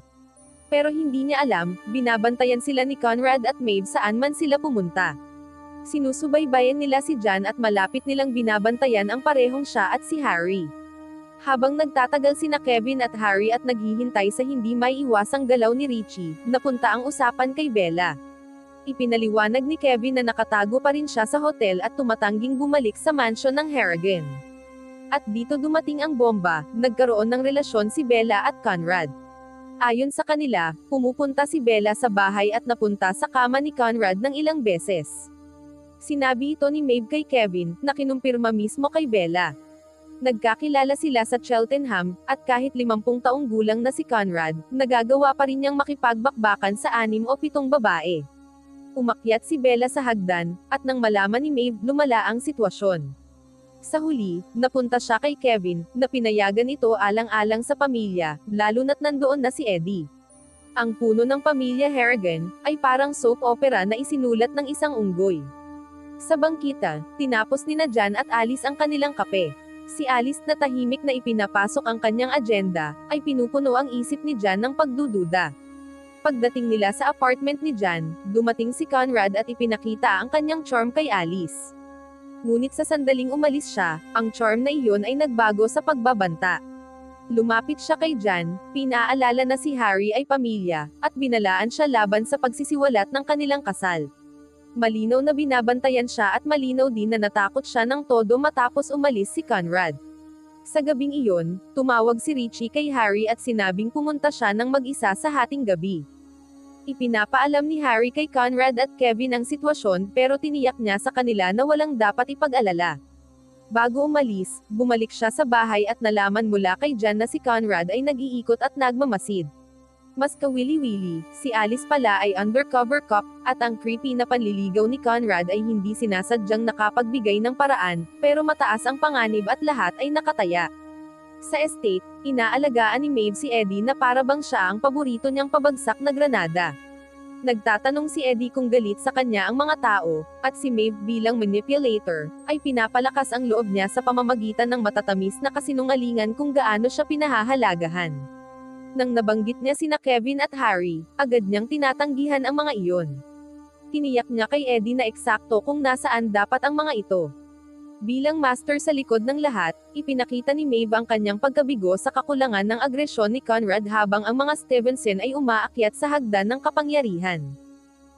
S1: Pero hindi niya alam, binabantayan sila ni Conrad at Maeve saan man sila pumunta. Sinusubaybayan nila si Jan at malapit nilang binabantayan ang parehong siya at si Harry. Habang nagtatagal sina Kevin at Harry at naghihintay sa hindi maiiwasang galaw ni Richie, napunta ang usapan kay Bella. Ipinaliwanag ni Kevin na nakatago pa rin siya sa hotel at tumatangging bumalik sa mansion ng Harrigan. At dito dumating ang bomba, nagkaroon ng relasyon si Bella at Conrad. Ayon sa kanila, pumupunta si Bella sa bahay at napunta sa kama ni Conrad ng ilang beses. Sinabi ito ni Maeve kay Kevin, na kinumpirma mismo kay Bella. Nagkakilala sila sa Cheltenham, at kahit 50 taong gulang na si Conrad, nagagawa pa rin niyang makipagbakbakan sa 6 o 7 babae. Umakyat si Bella sa hagdan, at nang malaman ni Maeve, lumala ang sitwasyon. Sa huli, napunta siya kay Kevin, na pinayagan ito alang-alang sa pamilya, lalo na't nandoon na si Eddie. Ang puno ng pamilya Harrigan, ay parang soap opera na isinulat ng isang unggoy. Sa bangkita, tinapos ni Jan at Alice ang kanilang kape. Si Alice na tahimik na ipinapasok ang kanyang agenda, ay pinupuno ang isip ni Jan ng pagdududa. Pagdating nila sa apartment ni Jan, dumating si Conrad at ipinakita ang kanyang charm kay Alice. Ngunit sa sandaling umalis siya, ang charm na iyon ay nagbago sa pagbabanta. Lumapit siya kay Jan, pinaalala na si Harry ay pamilya, at binalaan siya laban sa pagsisiwalat ng kanilang kasal. Malinaw na binabantayan siya at malinaw din na natakot siya ng todo matapos umalis si Conrad. Sa gabing iyon, tumawag si Richie kay Harry at sinabing pumunta siya ng mag-isa sa hating gabi. Ipinapaalam ni Harry kay Conrad at Kevin ang sitwasyon pero tiniyak niya sa kanila na walang dapat ipag-alala. Bago umalis, bumalik siya sa bahay at nalaman mula kay Jan na si Conrad ay nag-iikot at nagmamasid. Mas kawili-wili, si Alice pala ay undercover cop, at ang creepy na panliligaw ni Conrad ay hindi sinasadyang nakapagbigay ng paraan, pero mataas ang panganib at lahat ay nakataya. Sa estate, inaalagaan ni Maeve si Eddie na para bang siya ang paborito niyang pabagsak na granada. Nagtatanong si Eddie kung galit sa kanya ang mga tao, at si Maeve bilang manipulator, ay pinapalakas ang loob niya sa pamamagitan ng matatamis na kasinungalingan kung gaano siya pinahahalagahan. Nang nabanggit niya sina Kevin at Harry, agad niyang tinatanggihan ang mga iyon. Tiniyak niya kay Eddie na eksakto kung nasaan dapat ang mga ito. Bilang master sa likod ng lahat, ipinakita ni Maeve ang kanyang pagkabigo sa kakulangan ng agresyon ni Conrad habang ang mga Stevenson ay umaakyat sa hagdan ng kapangyarihan.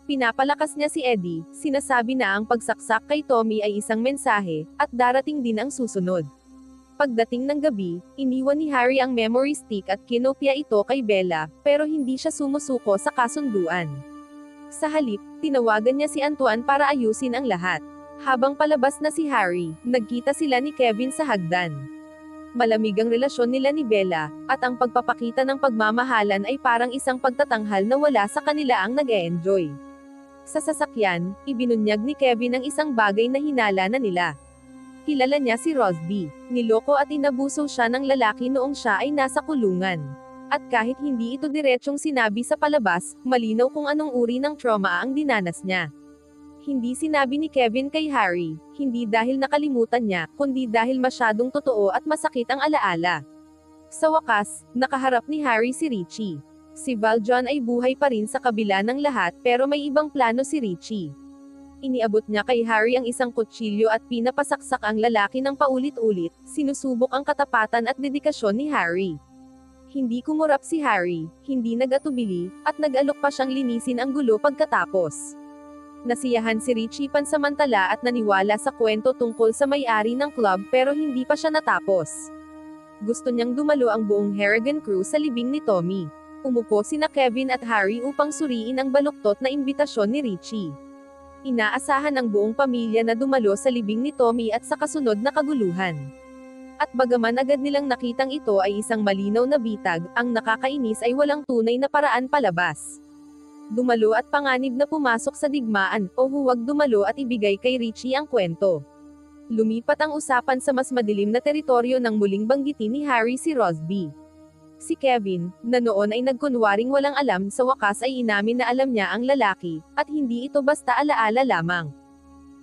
S1: Pinapalakas niya si Eddie, sinasabi na ang pagsaksak kay Tommy ay isang mensahe, at darating din ang susunod. Pagdating ng gabi, iniwan ni Harry ang memory stick at kinopya ito kay Bella, pero hindi siya sumusuko sa kasunduan. Sa halip, tinawagan niya si Antoine para ayusin ang lahat. Habang palabas na si Harry, nagkita sila ni Kevin sa hagdan. Malamig ang relasyon nila ni Bella, at ang pagpapakita ng pagmamahalan ay parang isang pagtatanghal na wala sa kanila ang nag-e-enjoy. Sa sasakyan, ibinunyag ni Kevin ang isang bagay na hinala na nila. Kilala niya si Rosby. Niloko at inabuso siya ng lalaki noong siya ay nasa kulungan. At kahit hindi ito diretsyong sinabi sa palabas, malinaw kung anong uri ng trauma ang dinanas niya. Hindi sinabi ni Kevin kay Harry, hindi dahil nakalimutan niya, kundi dahil masyadong totoo at masakit ang alaala. Sa wakas, nakaharap ni Harry si Richie. Si Valjean ay buhay pa rin sa kabila ng lahat pero may ibang plano si Richie. Iniabot niya kay Harry ang isang kutsilyo at pinapasaksak ang lalaki ng paulit-ulit, sinusubok ang katapatan at dedikasyon ni Harry. Hindi kumurap si Harry, hindi nag-atubili, at nag-alok pa siyang linisin ang gulo pagkatapos. Nasiyahan si Richie pansamantala at naniwala sa kwento tungkol sa may-ari ng club pero hindi pa siya natapos. Gusto niyang dumalo ang buong Harrigan crew sa libing ni Tommy. Umupo sina Kevin at Harry upang suriin ang baluktot na imbitasyon ni Richie. Inaasahan ng buong pamilya na dumalo sa libing ni Tommy at sa kasunod na kaguluhan. At bagaman agad nilang nakitang ito ay isang malinaw na bitag, ang nakakainis ay walang tunay na paraan palabas. Dumalo at panganib na pumasok sa digmaan, o huwag dumalo at ibigay kay Richie ang kwento. Lumipat ang usapan sa mas madilim na teritoryo nang muling banggitin ni Harry si Rosby. Si Kevin, na noon ay nagkunwaring walang alam, sa wakas ay inamin na alam niya ang lalaki, at hindi ito basta alaala lamang.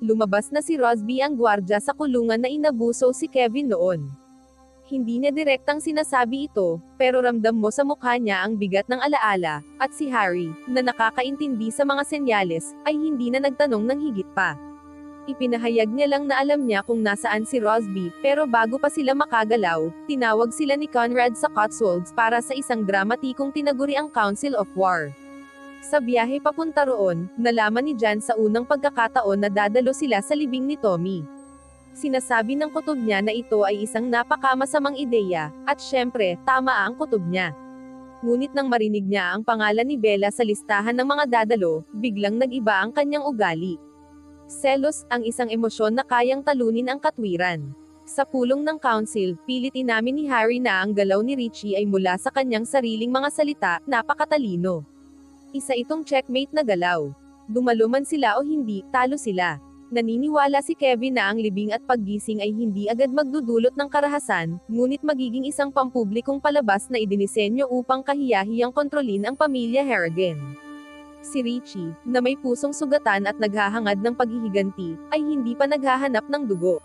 S1: Lumabas na si Rosby ang gwardya sa kulungan na inabuso si Kevin noon. Hindi niya direktang sinasabi ito, pero ramdam mo sa mukha niya ang bigat ng alaala, at si Harry, na nakakaintindi sa mga senyales, ay hindi na nagtanong ng higit pa. Ipinahayag niya lang na alam niya kung nasaan si Rosby, pero bago pa sila makagalaw, tinawag sila ni Conrad sa Cotswolds para sa isang dramatikong tinaguriang Council of War. Sa biyahe papunta roon, nalaman ni Jan sa unang pagkakataon na dadalo sila sa libing ni Tommy. Sinasabi ng kutob niya na ito ay isang napakamasamang ideya, at syempre, tama ang kutob niya. Ngunit nang marinig niya ang pangalan ni Bella sa listahan ng mga dadalo, biglang nag-iba ang kanyang ugali. Selos, ang isang emosyon na kayang talunin ang katwiran. Sa pulong ng council, pilit inamin ni Harry na ang galaw ni Richie ay mula sa kanyang sariling mga salita, napakatalino. Isa itong checkmate na galaw. Dumalo man sila o hindi, talo sila. Naniniwala si Kevin na ang libing at paggising ay hindi agad magdudulot ng karahasan, ngunit magiging isang pampublikong palabas na idinisenyo upang kahiyahiyang kontrolin ang pamilya Harrigan. Si Richie, na may pusong sugatan at naghahangad ng paghihiganti, ay hindi pa naghahanap ng dugo.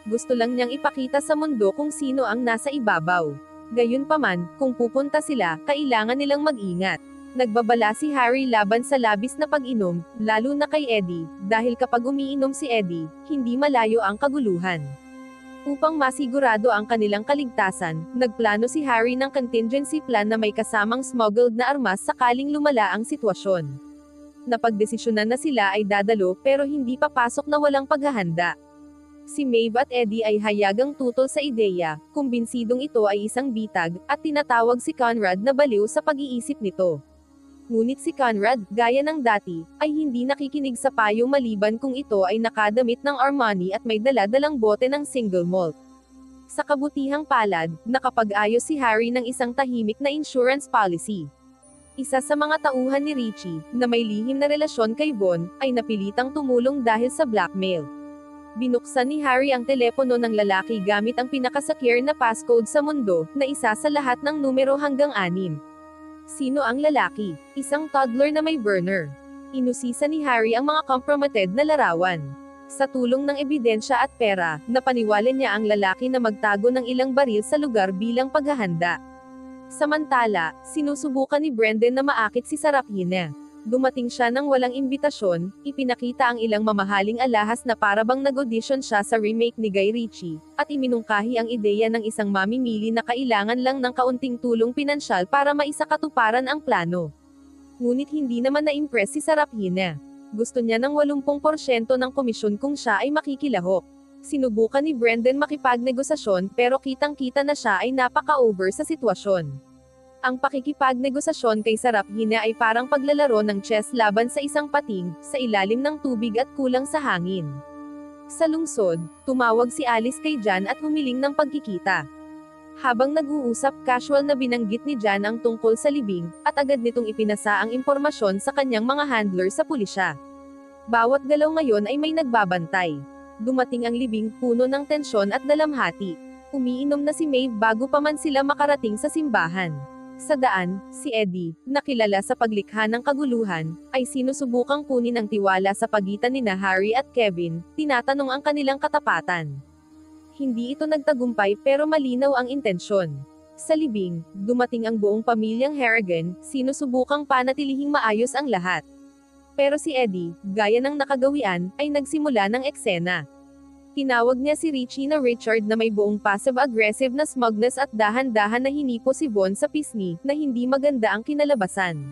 S1: Gusto lang niyang ipakita sa mundo kung sino ang nasa ibabaw. Gayunpaman, kung pupunta sila, kailangan nilang mag-ingat. Nagbabala si Harry laban sa labis na pag-inom, lalo na kay Eddie, dahil kapag umiinom si Eddie, hindi malayo ang kaguluhan. Upang masigurado ang kanilang kaligtasan, nagplano si Harry ng contingency plan na may kasamang smuggled na armas sakaling lumala ang sitwasyon. Napagdesisyonan na sila ay dadalo pero hindi papasok na walang paghahanda. Si Maeve at Eddie ay hayagang tutol sa ideya, kumbinsidong ito ay isang bitag, at tinatawag si Conrad na baliw sa pag-iisip nito. Ngunit si Conrad, gaya ng dati, ay hindi nakikinig sa payo maliban kung ito ay nakadamit ng Armani at may dala-dalang bote ng single malt. Sa kabutihang palad, nakapag-ayos si Harry ng isang tahimik na insurance policy. Isa sa mga tauhan ni Richie, na may lihim na relasyon kay Von, ay napilitang tumulong dahil sa blackmail. Binuksan ni Harry ang telepono ng lalaki gamit ang pinakasecure na passcode sa mundo, na isa sa lahat ng numero hanggang 6. Sino ang lalaki? Isang toddler na may burner. Inusisa ni Harry ang mga compromised na larawan. Sa tulong ng ebidensya at pera, napaniwala niya ang lalaki na magtago ng ilang baril sa lugar bilang paghahanda. Samantala, sinusubukan ni Brendan na maakit si Sarapina. Dumating siya nang walang imbitasyon, ipinakita ang ilang mamahaling alahas na parabang nag-audition siya sa remake ni Guy Ritchie, at iminungkahi ang ideya ng isang mamimili na kailangan lang ng kaunting tulong pinansyal para maisakatuparan ang plano. Ngunit hindi naman na-impress si Sarapina. Gusto niya ng 80% ng komisyon kung siya ay makikilahok. Sinubukan ni Brendan makipagnegosasyon pero kitang-kita na siya ay napaka-over sa sitwasyon. Ang pakikipagnegosasyon kay Sarapina ay parang paglalaro ng chess laban sa isang pating, sa ilalim ng tubig at kulang sa hangin. Sa lungsod, tumawag si Alice kay Jan at humiling ng pagkikita. Habang nag-uusap, casual na binanggit ni Jan ang tungkol sa libing, at agad nitong ipinasa ang impormasyon sa kanyang mga handler sa pulisya. Bawat galaw ngayon ay may nagbabantay. Dumating ang libing, puno ng tensyon at dalamhati. Umiinom na si Maeve bago pa man sila makarating sa simbahan. Sa daan, si Eddie, na kilala sa paglikha ng kaguluhan, ay sinusubukang kunin ang tiwala sa pagitan nina Harry at Kevin, tinatanong ang kanilang katapatan. Hindi ito nagtagumpay pero malinaw ang intensyon. Sa libing, dumating ang buong pamilyang Harrigan, sinusubukang panatilihing maayos ang lahat. Pero si Eddie, gaya ng nakagawian, ay nagsimula ng eksena. Tinawag niya si Richie na Richard na may buong passive-aggressive na smugness at dahan-dahan na hinipo si Von sa pisngi, na hindi maganda ang kinalabasan.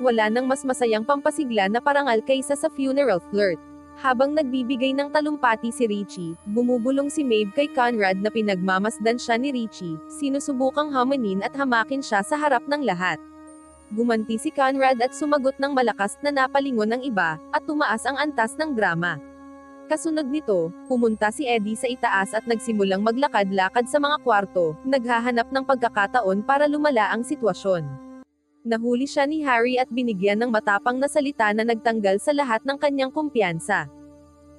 S1: Wala nang mas masayang pampasigla na parangal kaysa sa funeral flirt. Habang nagbibigay ng talumpati si Richie, bumubulong si Maeve kay Conrad na pinagmamasdan siya ni Richie, sinusubukang hamanin at hamakin siya sa harap ng lahat. Gumanti si Conrad at sumagot ng malakas na napalingon ng iba, at tumaas ang antas ng drama. Kasunod nito, pumunta si Eddie sa itaas at nagsimulang maglakad-lakad sa mga kwarto, naghahanap ng pagkakataon para lumala ang sitwasyon. Nahuli siya ni Harry at binigyan ng matapang na salita na nagtanggal sa lahat ng kanyang kumpiyansa.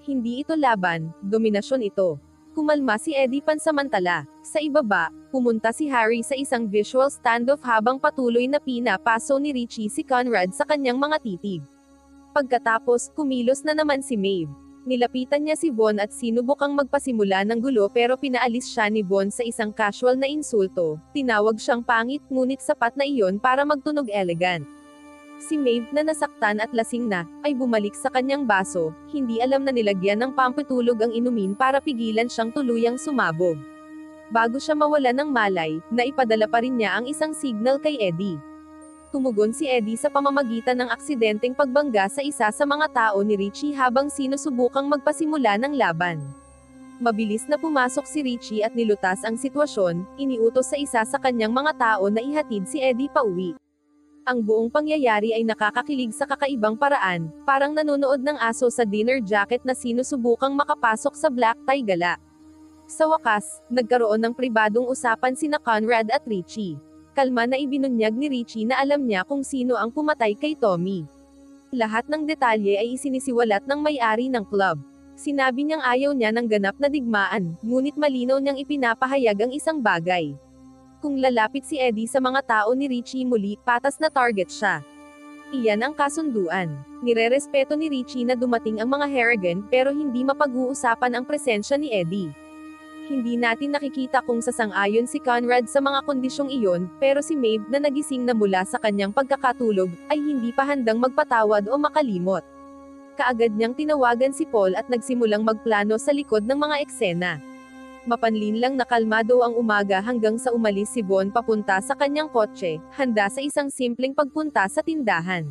S1: Hindi ito laban, dominasyon ito. Kumalma si Eddie pansamantala. Sa ibaba, pumunta si Harry sa isang visual standoff habang patuloy na pinapaso ni Richie si Conrad sa kanyang mga titig. Pagkatapos, kumilos na naman si Maeve. Nilapitan niya si Von at sinubukang magpasimula ng gulo pero pinaalis siya ni Von sa isang casual na insulto. Tinawag siyang pangit ngunit sapat na iyon para magtunog elegant. Si Maeve na nasaktan at lasing na, ay bumalik sa kanyang baso, hindi alam na nilagyan ng pampatulog ang inumin para pigilan siyang tuluyang sumabog. Bago siya mawala ng malay, naipadala pa rin niya ang isang signal kay Eddie. Tumugon si Eddie sa pamamagitan ng aksidenteng pagbangga sa isa sa mga tao ni Richie habang sinusubukang magpasimula ng laban. Mabilis na pumasok si Richie at nilutas ang sitwasyon, iniutos sa isa sa kanyang mga tao na ihatid si Eddie pauwi. Ang buong pangyayari ay nakakakilig sa kakaibang paraan, parang nanonood ng aso sa dinner jacket na sinusubukang makapasok sa black tie gala. Sa wakas, nagkaroon ng pribadong usapan sina Conrad at Richie. Kalma na ibinunyag ni Richie na alam niya kung sino ang pumatay kay Tommy. Lahat ng detalye ay isinisiwalat ng may-ari ng club. Sinabi niyang ayaw niya ng ganap na digmaan, ngunit malinaw niyang ipinapahayag ang isang bagay. Kung lalapit si Eddie sa mga tao ni Richie muli, patas na target siya. Iyan ang kasunduan. Nirerespeto ni Richie na dumating ang mga Harrigan pero hindi mapag-uusapan ang presensya ni Eddie. Hindi natin nakikita kung sasang-ayon si Conrad sa mga kondisyong iyon, pero si Maeve na nagising na mula sa kanyang pagkakatulog, ay hindi pa handang magpatawad o makalimot. Kaagad niyang tinawagan si Paul at nagsimulang magplano sa likod ng mga eksena. Mapanlin lang na kalmado ang umaga hanggang sa umalis si Von papunta sa kanyang kotse, handa sa isang simpleng pagpunta sa tindahan.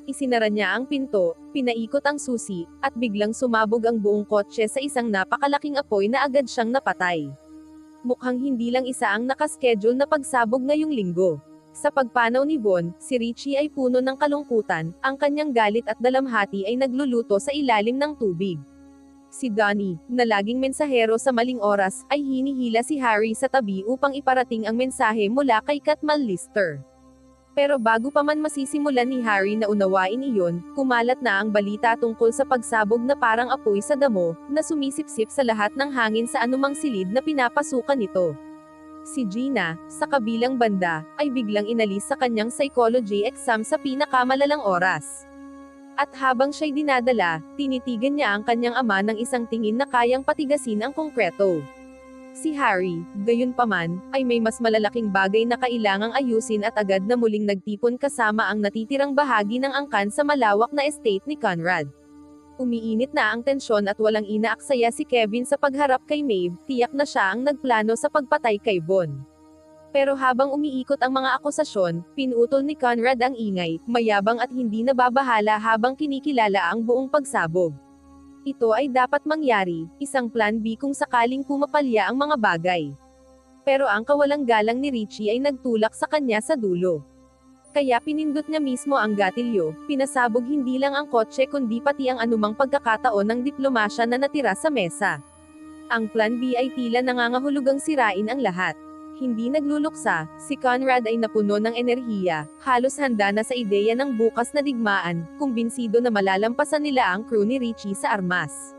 S1: Isinara niya ang pinto, pinaikot ang susi, at biglang sumabog ang buong kotse sa isang napakalaking apoy na agad siyang napatay. Mukhang hindi lang isa ang nakaschedule na pagsabog ngayong linggo. Sa pagpanaw ni Von, si Richie ay puno ng kalungkutan, ang kanyang galit at dalamhati ay nagluluto sa ilalim ng tubig. Si Donnie, na laging mensahero sa maling oras, ay hinihila si Harry sa tabi upang iparating ang mensahe mula kay Katmal Lister. Pero bago pa man masisimulan ni Harry na unawain iyon, kumalat na ang balita tungkol sa pagsabog na parang apoy sa damo, na sumisipsip sa lahat ng hangin sa anumang silid na pinapasukan nito. Si Gina, sa kabilang banda, ay biglang inalis sa kanyang psychology exam sa pinakamalalang oras. At habang siya'y dinadala, tinitigan niya ang kanyang ama ng isang tingin na kayang patigasin ang konkreto. Si Harry, gayunpaman, ay may mas malalaking bagay na kailangang ayusin at agad na muling nagtipon kasama ang natitirang bahagi ng angkan sa malawak na estate ni Conrad. Umiinit na ang tensyon at walang inaaksaya si Kevin sa pagharap kay Maeve, tiyak na siya ang nagplano sa pagpatay kay Von. Pero habang umiikot ang mga akusasyon, pinutol ni Conrad ang ingay, mayabang at hindi nababahala habang kinikilala ang buong pagsabog. Ito ay dapat mangyari, isang plan B kung sakaling pumapalya ang mga bagay. Pero ang kawalang galang ni Richie ay nagtulak sa kanya sa dulo. Kaya pinindot niya mismo ang gatilyo, pinasabog hindi lang ang kotse kundi pati ang anumang pagkakataon ng diplomasya na natira sa mesa. Ang plan B ay tila nangangahulugang sirain ang lahat. Hindi nagluluksa, si Conrad ay napuno ng enerhiya, halos handa na sa ideya ng bukas na digmaan, kumbinsido na malalampasan nila ang crew ni Richie sa armas.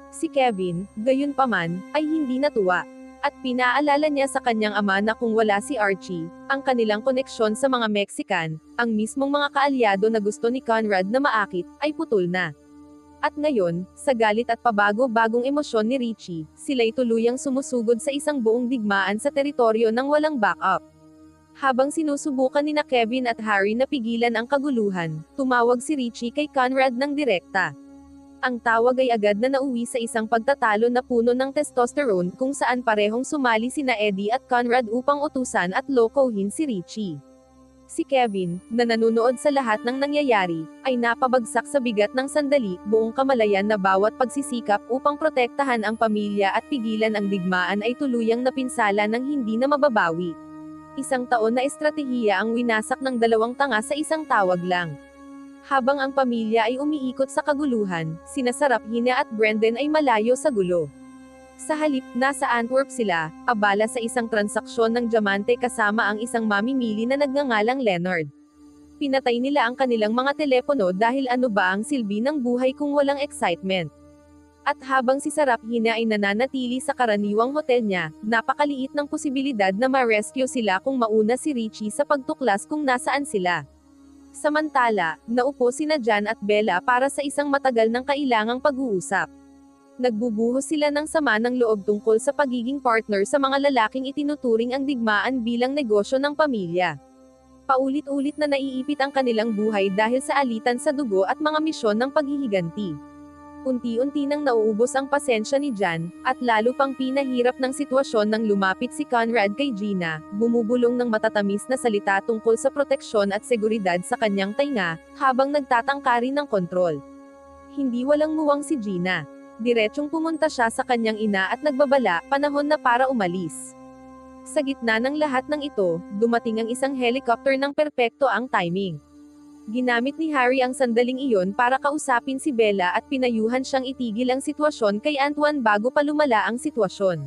S1: Si Kevin, gayunpaman, ay hindi natuwa. At pinaalala niya sa kanyang ama na kung wala si Archie, ang kanilang koneksyon sa mga Mexican, ang mismong mga kaalyado na gusto ni Conrad na maakit, ay putol na. At ngayon, sa galit at pabago-bagong emosyon ni Richie, sila'y tuluyang sumusugod sa isang buong digmaan sa teritoryo ng walang backup. Habang sinusubukan nina Kevin at Harry na pigilan ang kaguluhan, tumawag si Richie kay Conrad ng direkta. Ang tawag ay agad na nauwi sa isang pagtatalo na puno ng testosterone kung saan parehong sumali sina Eddie at Conrad upang utusan at lokohin si Richie. Si Kevin, na nanunood sa lahat ng nangyayari, ay napabagsak sa bigat ng sandali, buong kamalayan na bawat pagsisikap upang protektahan ang pamilya at pigilan ang digmaan ay tuluyang napinsala ng hindi na mababawi. Isang taon na estratehiya ang winasak ng dalawang tanga sa isang tawag lang. Habang ang pamilya ay umiikot sa kaguluhan, sina Serafina at Brendan ay malayo sa gulo. Sa halip, nasa Antwerp sila, abala sa isang transaksyon ng diamante kasama ang isang mamimili na nagngangalang Leonard. Pinatay nila ang kanilang mga telepono dahil ano ba ang silbi ng buhay kung walang excitement. At habang si Serafina ay nananatili sa karaniwang hotel niya, napakaliit ng posibilidad na ma-rescue sila kung mauna si Richie sa pagtuklas kung nasaan sila. Samantala, naupo sina Jan at Bella para sa isang matagal ng kailangang pag-uusap. Nagbubuhos sila ng sama ng loob tungkol sa pagiging partner sa mga lalaking itinuturing ang digmaan bilang negosyo ng pamilya. Paulit-ulit na naiipit ang kanilang buhay dahil sa alitan sa dugo at mga misyon ng paghihiganti. Unti-unti nang nauubos ang pasensya ni Jan, at lalo pang pinahirap ng sitwasyon nang lumapit si Conrad kay Gina, bumubulong ng matatamis na salita tungkol sa proteksyon at seguridad sa kanyang tainga, habang nagtatangkari ng kontrol. Hindi walang muwang si Gina. Diretsyong pumunta siya sa kanyang ina at nagbabala, panahon na para umalis. Sa gitna ng lahat ng ito, dumating ang isang helicopter ng perpekto ang timing. Ginamit ni Harry ang sandaling iyon para kausapin si Bella at pinayuhan siyang itigil ang sitwasyon kay Antoine bago pa lumala ang sitwasyon.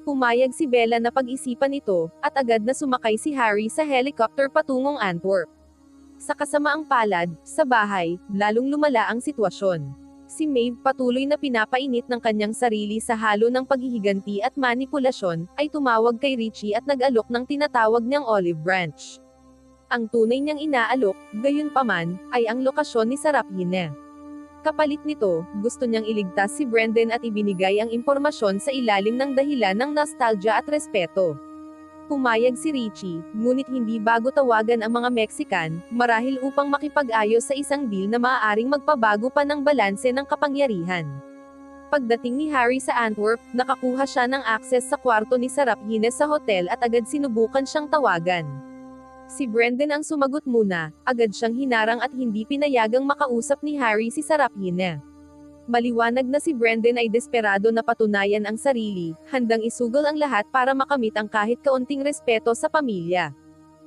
S1: Pumayag si Bella na pag-isipan ito, at agad na sumakay si Harry sa helicopter patungong Antwerp. Sa kasamaang palad, sa bahay, lalong lumala ang sitwasyon. Si Maeve, patuloy na pinapainit ng kanyang sarili sa halo ng paghihiganti at manipulasyon, ay tumawag kay Richie at nag-alok ng tinatawag niyang olive branch. Ang tunay niyang inaalok, gayunpaman, ay ang lokasyon ni Serafina. Kapalit nito, gusto niyang iligtas si Brendan at ibinigay ang impormasyon sa ilalim ng dahilan ng nostalgia at respeto. Pumayag si Richie, ngunit hindi bago tawagan ang mga Mexican, marahil upang makipag-ayos sa isang deal na maaaring magpabago pa ng balanse ng kapangyarihan. Pagdating ni Harry sa Antwerp, nakakuha siya ng akses sa kwarto ni Serafina sa hotel at agad sinubukan siyang tawagan. Si Brendan ang sumagot muna, agad siyang hinarang at hindi pinayagang makausap ni Harry si Serafina. Maliwanag na si Brendan ay desperado na patunayan ang sarili, handang isugol ang lahat para makamit ang kahit kaunting respeto sa pamilya.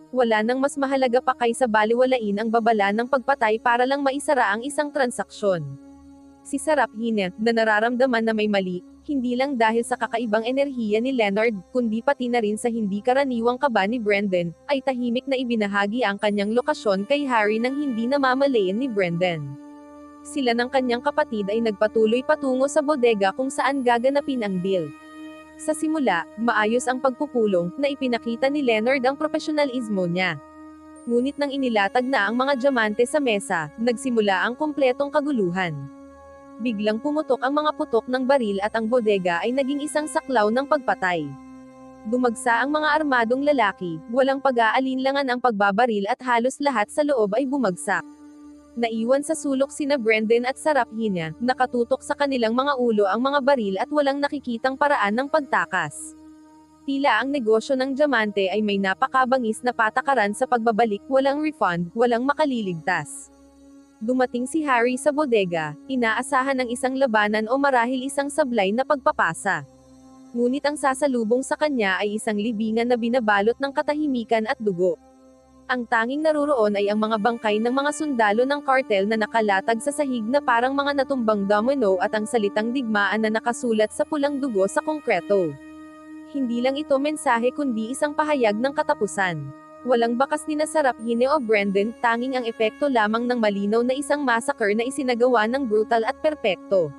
S1: Wala nang mas mahalaga pa kaysa baliwalain ang babala ng pagpatay para lang maisara ang isang transaksyon. Si Serafina, na nararamdaman na may mali, hindi lang dahil sa kakaibang enerhiya ni Leonard, kundi pati na rin sa hindi karaniwang kaba ni Brendan, ay tahimik na ibinahagi ang kanyang lokasyon kay Harry nang hindi namamalayan ni Brendan. Sila ng kanyang kapatid ay nagpatuloy patungo sa bodega kung saan gaganapin ang deal. Sa simula, maayos ang pagpupulong, na ipinakita ni Leonard ang profesionalismo niya. Ngunit nang inilatag na ang mga diamante sa mesa, nagsimula ang kumpletong kaguluhan. Biglang pumutok ang mga putok ng baril at ang bodega ay naging isang saklaw ng pagpatay. Dumagsa ang mga armadong lalaki, walang pag-aalinlangan ang pagbabaril at halos lahat sa loob ay bumagsak. Naiwan sa sulok sina Brendan at Serafina, nakatutok sa kanilang mga ulo ang mga baril at walang nakikitang paraan ng pagtakas. Tila ang negosyo ng diamante ay may napakabangis na patakaran sa pagbabalik, walang refund, walang makaliligtas. Dumating si Harry sa bodega, inaasahan ng isang labanan o marahil isang sablay na pagpapasa. Ngunit ang sasalubong sa kanya ay isang libingan na binabalot ng katahimikan at dugo. Ang tanging naroroon ay ang mga bangkay ng mga sundalo ng kartel na nakalatag sa sahig na parang mga natumbang domino at ang salitang digmaan na nakasulat sa pulang dugo sa konkreto. Hindi lang ito mensahe kundi isang pahayag ng katapusan. Walang bakas ni Serafina o Brendan, tanging ang epekto lamang ng malinaw na isang massacre na isinagawa ng brutal at perpekto.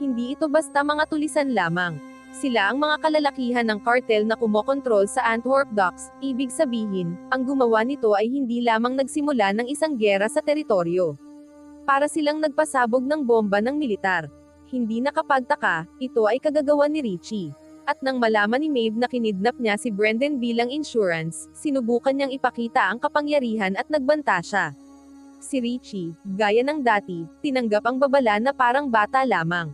S1: Hindi ito basta mga tulisan lamang. Sila ang mga kalalakihan ng kartel na kumokontrol sa Antwerp docks, ibig sabihin, ang gumawa nito ay hindi lamang nagsimula ng isang giyera sa teritoryo. Para silang nagpasabog ng bomba ng militar. Hindi nakapagtaka, ito ay kagagawa ni Richie. At nang malaman ni Maeve na kinidnap niya si Brendan bilang insurance, sinubukan niyang ipakita ang kapangyarihan at nagbanta siya. Si Richie, gaya ng dati, tinanggap ang babala na parang bata lamang.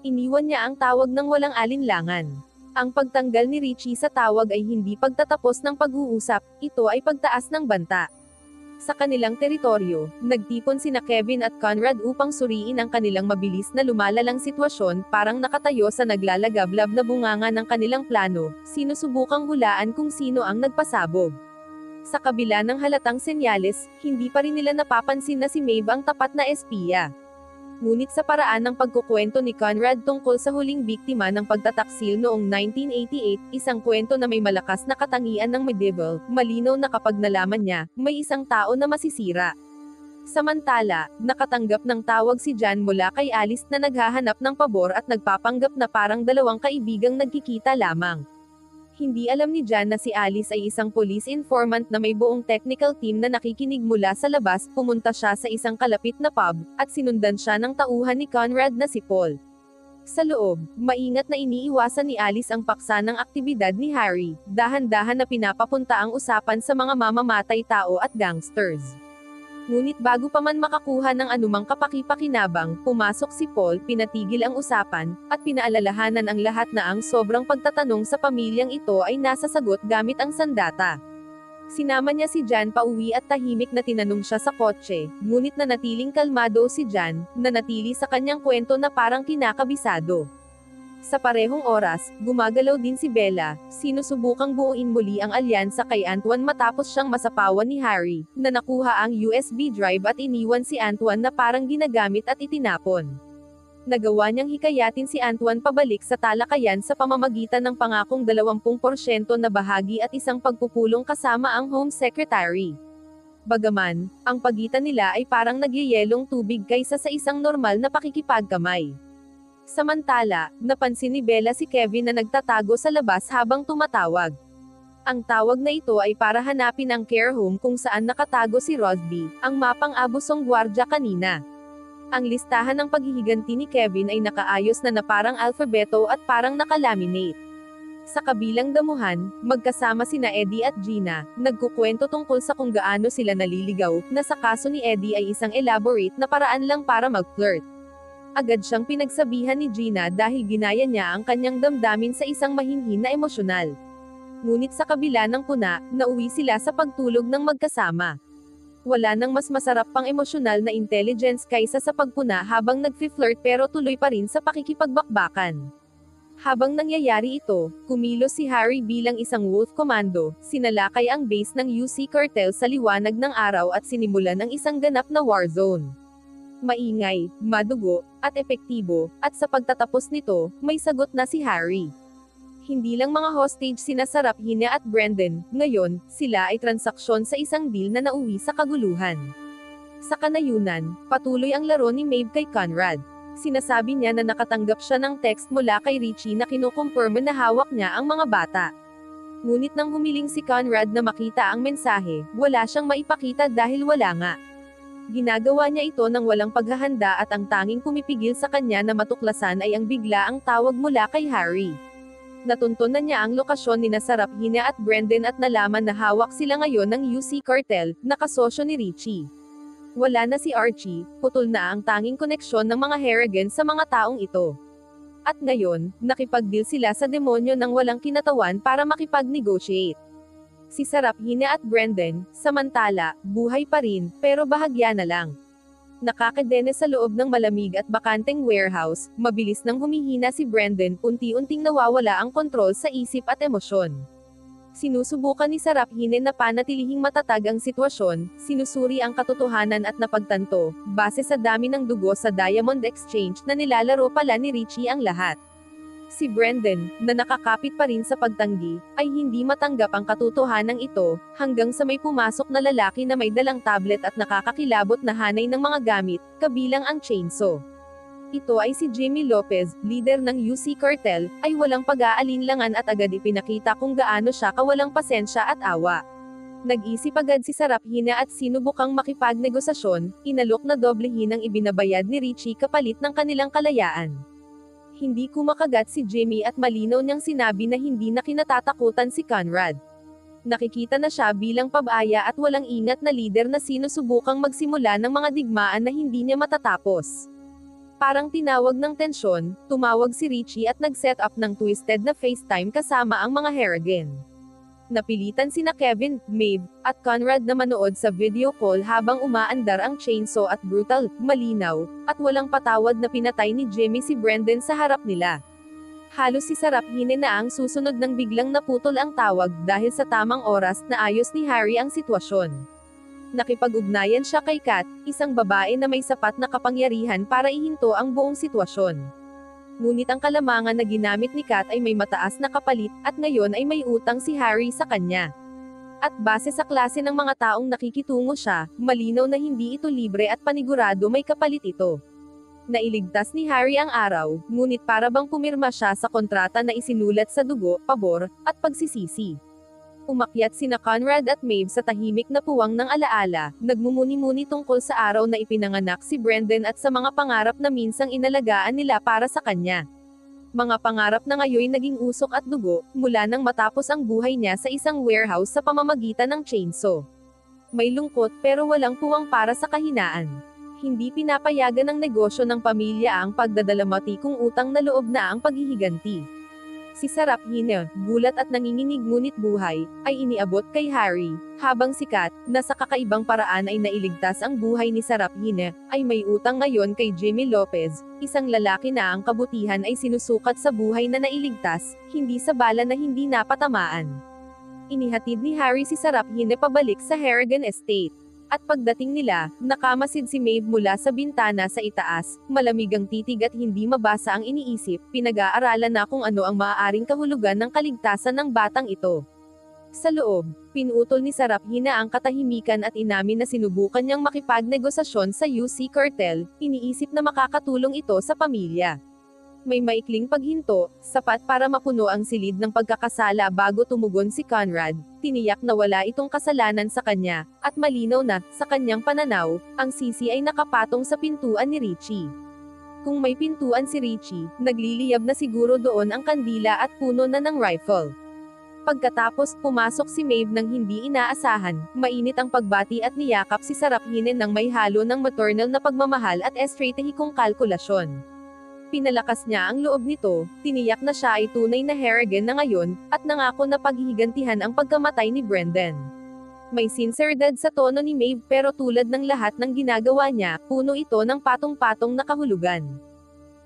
S1: Iniwan niya ang tawag ng walang alinlangan. Ang pagtanggal ni Richie sa tawag ay hindi pagtatapos ng pag-uusap, ito ay pagtaas ng banta. Sa kanilang teritoryo, nagtipon sina Kevin at Conrad upang suriin ang kanilang mabilis na lumalalang sitwasyon, parang nakatayo sa naglalagablab na bunganga ng kanilang plano, sinusubukang hulaan kung sino ang nagpasabog. Sa kabila ng halatang senyales, hindi pa rin nila napapansin na si Maeve ang tapat na espiya. Ngunit sa paraan ng pagkukwento ni Conrad tungkol sa huling biktima ng pagtataksil noong 1988, isang kwento na may malakas na katangian ng medieval, malinaw na kapag nalaman niya, may isang tao na masisira. Samantala, nakatanggap ng tawag si Jan mula kay Alice na naghahanap ng pabor at nagpapanggap na parang dalawang kaibigang nagkikita lamang. Hindi alam ni Jan na si Alice ay isang police informant na may buong technical team na nakikinig mula sa labas. Pumunta siya sa isang kalapit na pub, at sinundan siya ng tauhan ni Conrad na si Paul. Sa loob, maingat na iniiwasan ni Alice ang paksa ng aktibidad ni Harry, dahan-dahan na pinapapunta ang usapan sa mga mamamatay tao at gangsters. Ngunit bago pa man makakuha ng anumang kapaki-pakinabang, pumasok si Paul, pinatigil ang usapan, at pinaalalahanan ang lahat na ang sobrang pagtatanong sa pamilyang ito ay nasasagot gamit ang sandata. Sinama niya si Jan pauwi at tahimik na tinanong siya sa kotse, ngunit nanatiling kalmado si Jan, nanatili sa kanyang kwento na parang kinakabisado. Sa parehong oras, gumagalaw din si Bella, sinusubukang buuin muli ang alyansa kay Antoine matapos siyang masapawan ni Harry, na nakuha ang USB drive at iniwan si Antoine na parang ginagamit at itinapon. Nagawa niyang hikayatin si Antoine pabalik sa talakayan sa pamamagitan ng pangakong 20% na bahagi at isang pagpupulong kasama ang Home Secretary. Bagaman, ang pagitan nila ay parang nagyayelong tubig kaysa sa isang normal na pakikipagkamay. Samantala, napansin ni Bella si Kevin na nagtatago sa labas habang tumatawag. Ang tawag na ito ay para hanapin ang care home kung saan nakatago si Rosby, ang mapang-abusong gwardya kanina. Ang listahan ng paghihiganti ni Kevin ay nakaayos na parang alfabeto at parang nakalaminate. Sa kabilang damuhan, magkasama sina Eddie at Gina, nagkukwento tungkol sa kung gaano sila naliligaw, na sa kaso ni Eddie ay isang elaborate na paraan lang para mag-flirt. Agad siyang pinagsabihan ni Gina dahil ginaya niya ang kanyang damdamin sa isang mahinhin na emosyonal. Ngunit sa kabila ng puna, nauwi sila sa pagtulog ng magkasama. Wala nang mas masarap pang emosyonal na intelligence kaysa sa pagpuna habang nag-flirt pero tuloy pa rin sa pakikipagbakbakan. Habang nangyayari ito, kumilos si Harry bilang isang wolf commando, sinalakay ang base ng UC Cartel sa liwanag ng araw at sinimulan ang isang ganap na war zone. Maingay, madugo, at epektibo, at sa pagtatapos nito, may sagot na si Harry. Hindi lang mga hostage sina Seraphina at Brendan, ngayon, sila ay transaksyon sa isang deal na nauwi sa kaguluhan. Sa kanayunan, patuloy ang laro ni Maeve kay Conrad. Sinasabi niya na nakatanggap siya ng text mula kay Richie na kinukumpirma na hawak niya ang mga bata. Ngunit nang humiling si Conrad na makita ang mensahe, wala siyang maipakita dahil wala nga. Ginagawa niya ito ng walang paghahanda at ang tanging pumipigil sa kanya na matuklasan ay ang biglaang tawag mula kay Harry. Natuntunan niya ang lokasyon ni Seraphina at Brendan at nalaman na hawak sila ngayon ng UC Cartel, na kasosyo ni Richie. Wala na si Archie, putol na ang tanging koneksyon ng mga Harrigan sa mga taong ito. At ngayon, nakipag-deal sila sa demonyo ng walang kinatawan para makipag-negotiate. Si Seraphina at Brendan, samantala, buhay pa rin, pero bahagya na lang. Nakakadene sa loob ng malamig at bakanteng warehouse, mabilis nang humihina si Brendan, unti-unting nawawala ang kontrol sa isip at emosyon. Sinusubukan ni Seraphina na panatilihing matatag ang sitwasyon, sinusuri ang katotohanan at napagtanto, base sa dami ng dugo sa Diamond Exchange na nilalaro pala ni Richie ang lahat. Si Brendan, na nakakapit pa rin sa pagtanggi, ay hindi matanggap ang katotohanan ito, hanggang sa may pumasok na lalaki na may dalang tablet at nakakakilabot na hanay ng mga gamit, kabilang ang chainsaw. Ito ay si Jimmy Lopez, leader ng UC Cartel, ay walang pag-aalinlangan at agad ipinakita kung gaano siya kawalang pasensya at awa. Nag-isip agad si Seraphina at sinubukang makipagnegosasyon, inalok na doblehin ang ibinabayad ni Richie kapalit ng kanilang kalayaan. Hindi kumakagat si Jimmy at malinaw niyang sinabi na hindi na kinatatakutan si Conrad. Nakikita na siya bilang pabaya at walang ingat na leader na sinusubukang magsimula ng mga digmaan na hindi niya matatapos. Parang tinawag ng tensyon, tumawag si Richie at nag-set up ng twisted na FaceTime kasama ang mga Harrigan. Napilitan sina Kevin, Maeve, at Conrad na manood sa video call habang umaandar ang chainsaw at brutal, malinaw, at walang patawad na pinatay ni Jimmy si Brendan sa harap nila. Halos si Sarap Hine na ang susunod nang biglang naputol ang tawag dahil sa tamang oras na ayos ni Harry ang sitwasyon. Nakipag-ugnayan siya kay Kat, isang babae na may sapat na kapangyarihan para ihinto ang buong sitwasyon. Ngunit ang kalamangan na ginamit ni Kat ay may mataas na kapalit, at ngayon ay may utang si Harry sa kanya. At base sa klase ng mga taong nakikitungo siya, malinaw na hindi ito libre at panigurado may kapalit ito. Nailigtas ni Harry ang araw, ngunit para bang pumirma siya sa kontrata na isinulat sa dugo, pabor, at pagsisisi. Umakyat sina Conrad at Maeve sa tahimik na puwang ng alaala, nagmumuni-muni tungkol sa araw na ipinanganak si Brendan at sa mga pangarap na minsang inalagaan nila para sa kanya. Mga pangarap na ngayon naging usok at dugo, mula nang matapos ang buhay niya sa isang warehouse sa pamamagitan ng chainsaw. May lungkot pero walang puwang para sa kahinaan. Hindi pinapayagan ng negosyo ng pamilya ang pagdadalamatikong utang na loob na ang paghihiganti. Si Sarap Hine, gulat at nanginginig ngunit buhay, ay iniabot kay Harry, habang si Kat, na sa kakaibang paraan ay nailigtas ang buhay ni Sarap Hine, ay may utang ngayon kay Jimmy Lopez, isang lalaki na ang kabutihan ay sinusukat sa buhay na nailigtas, hindi sa bala na hindi napatamaan. Inihatid ni Harry si Sarap Hine pabalik sa Harrigan Estate. At pagdating nila, nakamasid si Maeve mula sa bintana sa itaas, malamig ang titig at hindi mabasa ang iniisip, pinag-aaralan na kung ano ang maaaring kahulugan ng kaligtasan ng batang ito. Sa loob, pinutol ni Sarap Hine ang katahimikan at inamin na sinubukan niyang makipagnegosasyon sa UC Cartel, iniisip na makakatulong ito sa pamilya. May maikling paghinto, sapat para mapuno ang silid ng pagkakasala bago tumugon si Conrad, tiniyak na wala itong kasalanan sa kanya, at malinaw na, sa kanyang pananaw, ang sisi ay nakapatong sa pintuan ni Richie. Kung may pintuan si Richie, nagliliyab na siguro doon ang kandila at puno na ng rifle. Pagkatapos, pumasok si Maeve nang hindi inaasahan, mainit ang pagbati at niyakap si Sarap Hine nang may halo ng maternal na pagmamahal at estratehikong kalkulasyon. Pinalakas niya ang loob nito, tiniyak na siya ay tunay na Harrigan na ngayon, at nangako na paghihigantihan ang pagkamatay ni Brendan. May sinseridad sa tono ni Maeve pero tulad ng lahat ng ginagawa niya, puno ito ng patong-patong na kahulugan.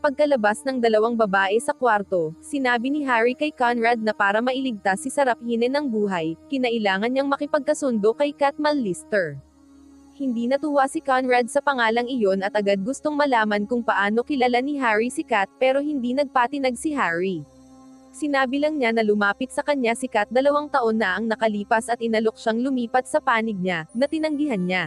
S1: Pagkalabas ng dalawang babae sa kwarto, sinabi ni Harry kay Conrad na para mailigtas si Sarap Hine ng buhay, kinailangan niyang makipagkasundo kay Kat Mallister. Hindi natuwa si Conrad sa pangalang iyon at agad gustong malaman kung paano kilala ni Harry si Kat pero hindi nagpatinag si Harry. Sinabi lang niya na lumapit sa kanya si Kat 2 taon na ang nakalipas at inalok siyang lumipat sa panig niya, na tinanggihan niya.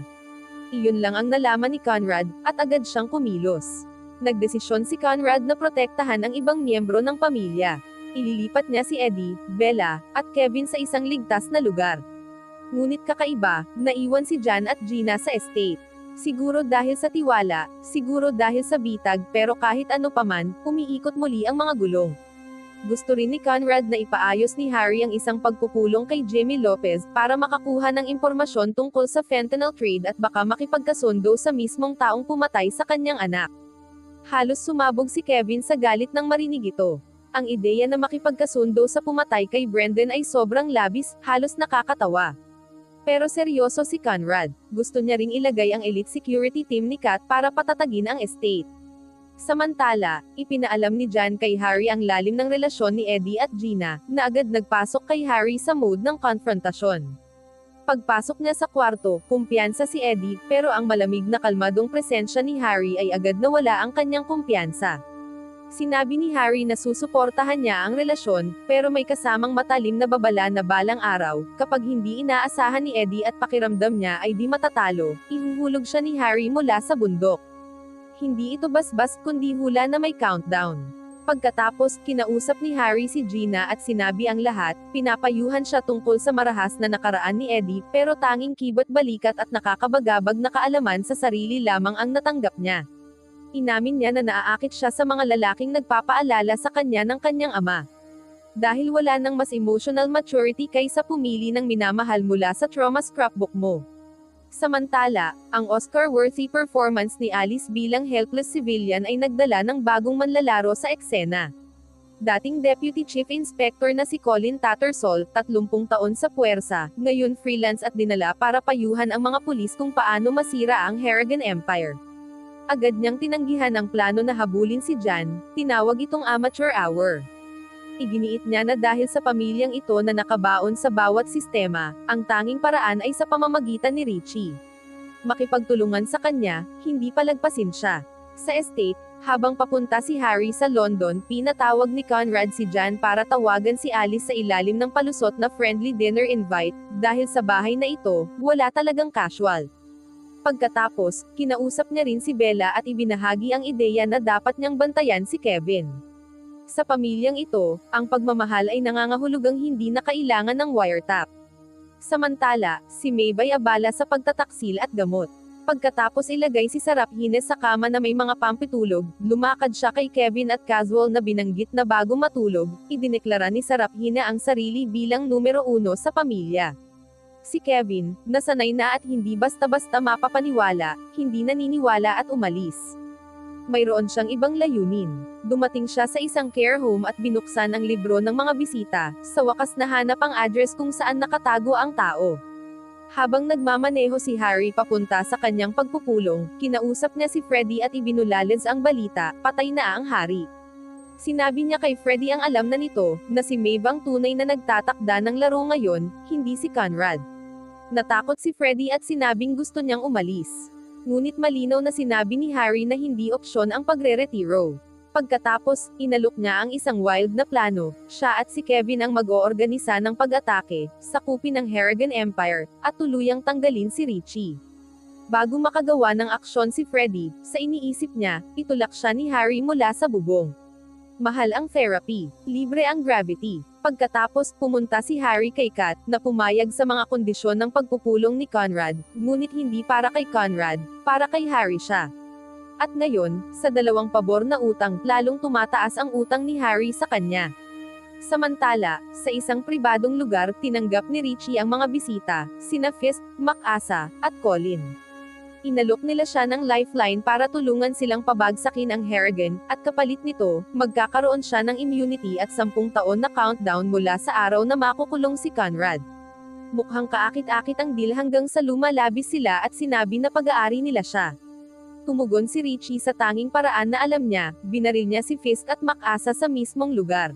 S1: Iyon lang ang nalaman ni Conrad, at agad siyang kumilos. Nagdesisyon si Conrad na protektahan ang ibang miyembro ng pamilya. Ililipat niya si Eddie, Bella, at Kevin sa isang ligtas na lugar. Ngunit kakaiba, naiwan si Jan at Gina sa estate. Siguro dahil sa tiwala, siguro dahil sa bitag pero kahit ano paman, umiikot muli ang mga gulong. Gusto rin ni Conrad na ipaayos ni Harry ang isang pagpupulong kay Jimmy Lopez para makakuha ng impormasyon tungkol sa fentanyl trade at baka makipagkasundo sa mismong taong pumatay sa kanyang anak. Halos sumabog si Kevin sa galit nang marinig ito. Ang ideya na makipagkasundo sa pumatay kay Brendan ay sobrang labis, halos nakakatawa. Pero seryoso si Conrad, gusto niya ring ilagay ang elite security team ni Kat para patatagin ang estate. Samantala, ipinaalam ni Jan kay Harry ang lalim ng relasyon ni Eddie at Gina, na agad nagpasok kay Harry sa mode ng konfrontasyon. Pagpasok niya sa kwarto, kumpiyansa si Eddie, pero ang malamig na kalmadong presensya ni Harry ay agad nawala ang kanyang kumpiyansa. Sinabi ni Harry na susuportahan niya ang relasyon, pero may kasamang matalim na babala na balang araw, kapag hindi inaasahan ni Eddie at pakiramdam niya ay di matatalo, ihuhulog siya ni Harry mula sa bundok. Hindi ito basbas kundi hula na may countdown. Pagkatapos, kinausap ni Harry si Gina at sinabi ang lahat, pinapayuhan siya tungkol sa marahas na nakaraan ni Eddie, pero tanging kibat balikat at nakakabagabag na kaalaman sa sarili lamang ang natanggap niya. Inamin niya na naaakit siya sa mga lalaking nagpapaalala sa kanya ng kanyang ama. Dahil wala nang mas emotional maturity kaysa pumili ng minamahal mula sa trauma scrapbook mo. Samantala, ang Oscar-worthy performance ni Alice bilang helpless civilian ay nagdala ng bagong manlalaro sa eksena. Dating Deputy Chief Inspector na si Colin Tattersall, 30 taon sa puwersa, ngayon freelance at dinala para payuhan ang mga pulis kung paano masira ang Harrigan Empire. Agad niyang tinanggihan ang plano na habulin si Jan, tinawag itong amateur hour. Iginiit niya na dahil sa pamilyang ito na nakabaon sa bawat sistema, ang tanging paraan ay sa pamamagitan ni Richie. Makipagtulungan sa kanya, hindi palagpasin siya. Sa estate, habang papunta si Harry sa London, pinatawag ni Conrad si Jan para tawagan si Alice sa ilalim ng palusot na friendly dinner invite, dahil sa bahay na ito, wala talagang casual. Pagkatapos, kinausap niya rin si Bella at ibinahagi ang ideya na dapat niyang bantayan si Kevin. Sa pamilyang ito, ang pagmamahal ay nangangahulugang hindi na kailangan ng wiretap. Samantala, si Maeve ay abala sa pagtataksil at gamot. Pagkatapos ilagay si Serafines sa kama na may mga pampitulog, lumakad siya kay Kevin at casual na binanggit na bago matulog, idineklara ni Serafina ang sarili bilang numero 1 sa pamilya. Si Kevin, nasanay na at hindi basta-basta mapapaniwala, hindi naniniwala at umalis. Mayroon siyang ibang layunin. Dumating siya sa isang care home at binuksan ang libro ng mga bisita, sa wakas nahanap ang address kung saan nakatago ang tao. Habang nagmamaneho si Harry papunta sa kanyang pagpupulong, kinausap niya si Freddy at ibinulales ang balita, patay na ang hari. Sinabi niya kay Freddy ang alam na nito, na si Maeve ang tunay na nagtatakda ng laro ngayon, hindi si Conrad. Natakot si Freddy at sinabing gusto niyang umalis. Ngunit malinaw na sinabi ni Harry na hindi opsyon ang pagre-retiro. Pagkatapos, inalok niya ang isang wild na plano, siya at si Kevin ang mag-oorganisa ng pag-atake, sakupin ang Harrigan Empire, at tuluyang tanggalin si Richie. Bago makagawa ng aksyon si Freddy, sa iniisip niya, itulak siya ni Harry mula sa bubong. Mahal ang therapy, libre ang gravity. Pagkatapos, pumunta si Harry kay Kat, na pumayag sa mga kondisyon ng pagpupulong ni Conrad, ngunit hindi para kay Conrad, para kay Harry siya. At ngayon, sa dalawang pabor na utang, lalong tumataas ang utang ni Harry sa kanya. Samantala, sa isang pribadong lugar, tinanggap ni Richie ang mga bisita, sina Fisk, Macasa, at Colin. Inalok nila siya ng lifeline para tulungan silang pabagsakin ang Harrigan, at kapalit nito, magkakaroon siya ng immunity at 10 taon na countdown mula sa araw na makukulong si Conrad. Mukhang kaakit-akit ang deal hanggang sa lumalabis sila at sinabi na pag-aari nila siya. Tumugon si Richie sa tanging paraan na alam niya, binaril niya si Fisk at Macasa sa mismong lugar.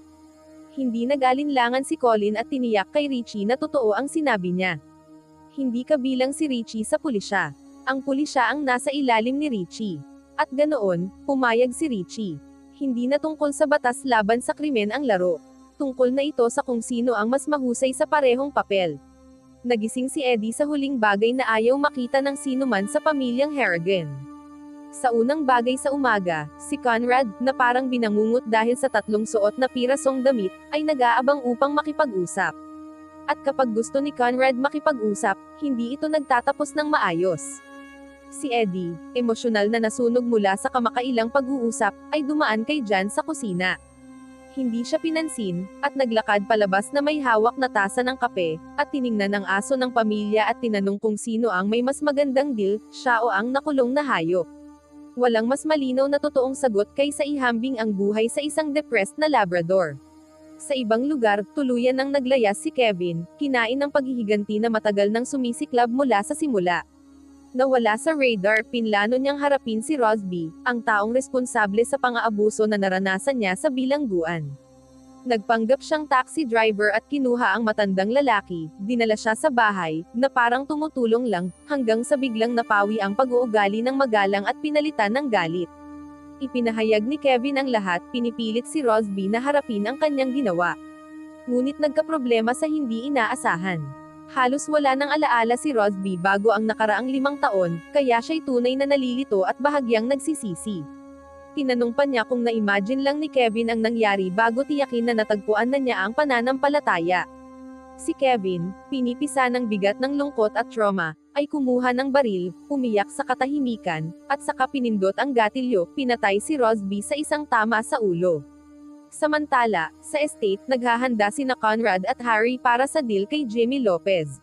S1: Hindi nag-alinlangan si Colin at tiniyak kay Richie na totoo ang sinabi niya. Hindi kabilang si Richie sa pulisya. Ang pulisya ang nasa ilalim ni Richie. At ganoon, pumayag si Richie. Hindi na tungkol sa batas laban sa krimen ang laro. Tungkol na ito sa kung sino ang mas mahusay sa parehong papel. Nagising si Eddie sa huling bagay na ayaw makita ng sino man sa pamilyang Harrigan. Sa unang bagay sa umaga, si Conrad, na parang binangungot dahil sa 3 suot na pirasong damit, ay nag-aabang upang makipag-usap. At kapag gusto ni Conrad makipag-usap, hindi ito nagtatapos ng maayos. Si Eddie, emosyonal na nasunog mula sa kamakailang pag-uusap, ay dumaan kay Jan sa kusina. Hindi siya pinansin, at naglakad palabas na may hawak na tasa ng kape, at tiningnan ang aso ng pamilya at tinanong kung sino ang may mas magandang deal, siya o ang nakulong na hayop. Walang mas malinaw na totoong sagot kaysa ihambing ang buhay sa isang depressed na Labrador. Sa ibang lugar, tuluyan ang naglayas si Kevin, kinain ng paghihiganti na matagal nang sumisiklab mula sa simula. Nawala sa radar, pinlano niyang harapin si Rosby, ang taong responsable sa pang-aabuso na naranasan niya sa bilangguan. Nagpanggap siyang taxi driver at kinuha ang matandang lalaki, dinala siya sa bahay, na parang tumutulong lang, hanggang sa biglang napawi ang pag-uugali ng magalang at pinalitan ng galit. Ipinahayag ni Kevin ang lahat, pinipilit si Rosby na harapin ang kanyang ginawa. Ngunit nagkaproblema sa hindi inaasahan. Halos wala nang alaala si Rosby bago ang nakaraang 5 taon, kaya siya'y tunay na nalilito at bahagyang nagsisisi. Tinanong pa niya kung na-imagine lang ni Kevin ang nangyari bago tiyakin na natagpuan na niya ang pananampalataya. Si Kevin, pinipisa ng bigat ng lungkot at trauma, ay kumuha ng baril, umiyak sa katahimikan, at saka pinindot ang gatilyo, pinatay si Rosby sa isang tama sa ulo. Samantala, sa estate, naghahanda sina Conrad at Harry para sa deal kay Jimmy Lopez.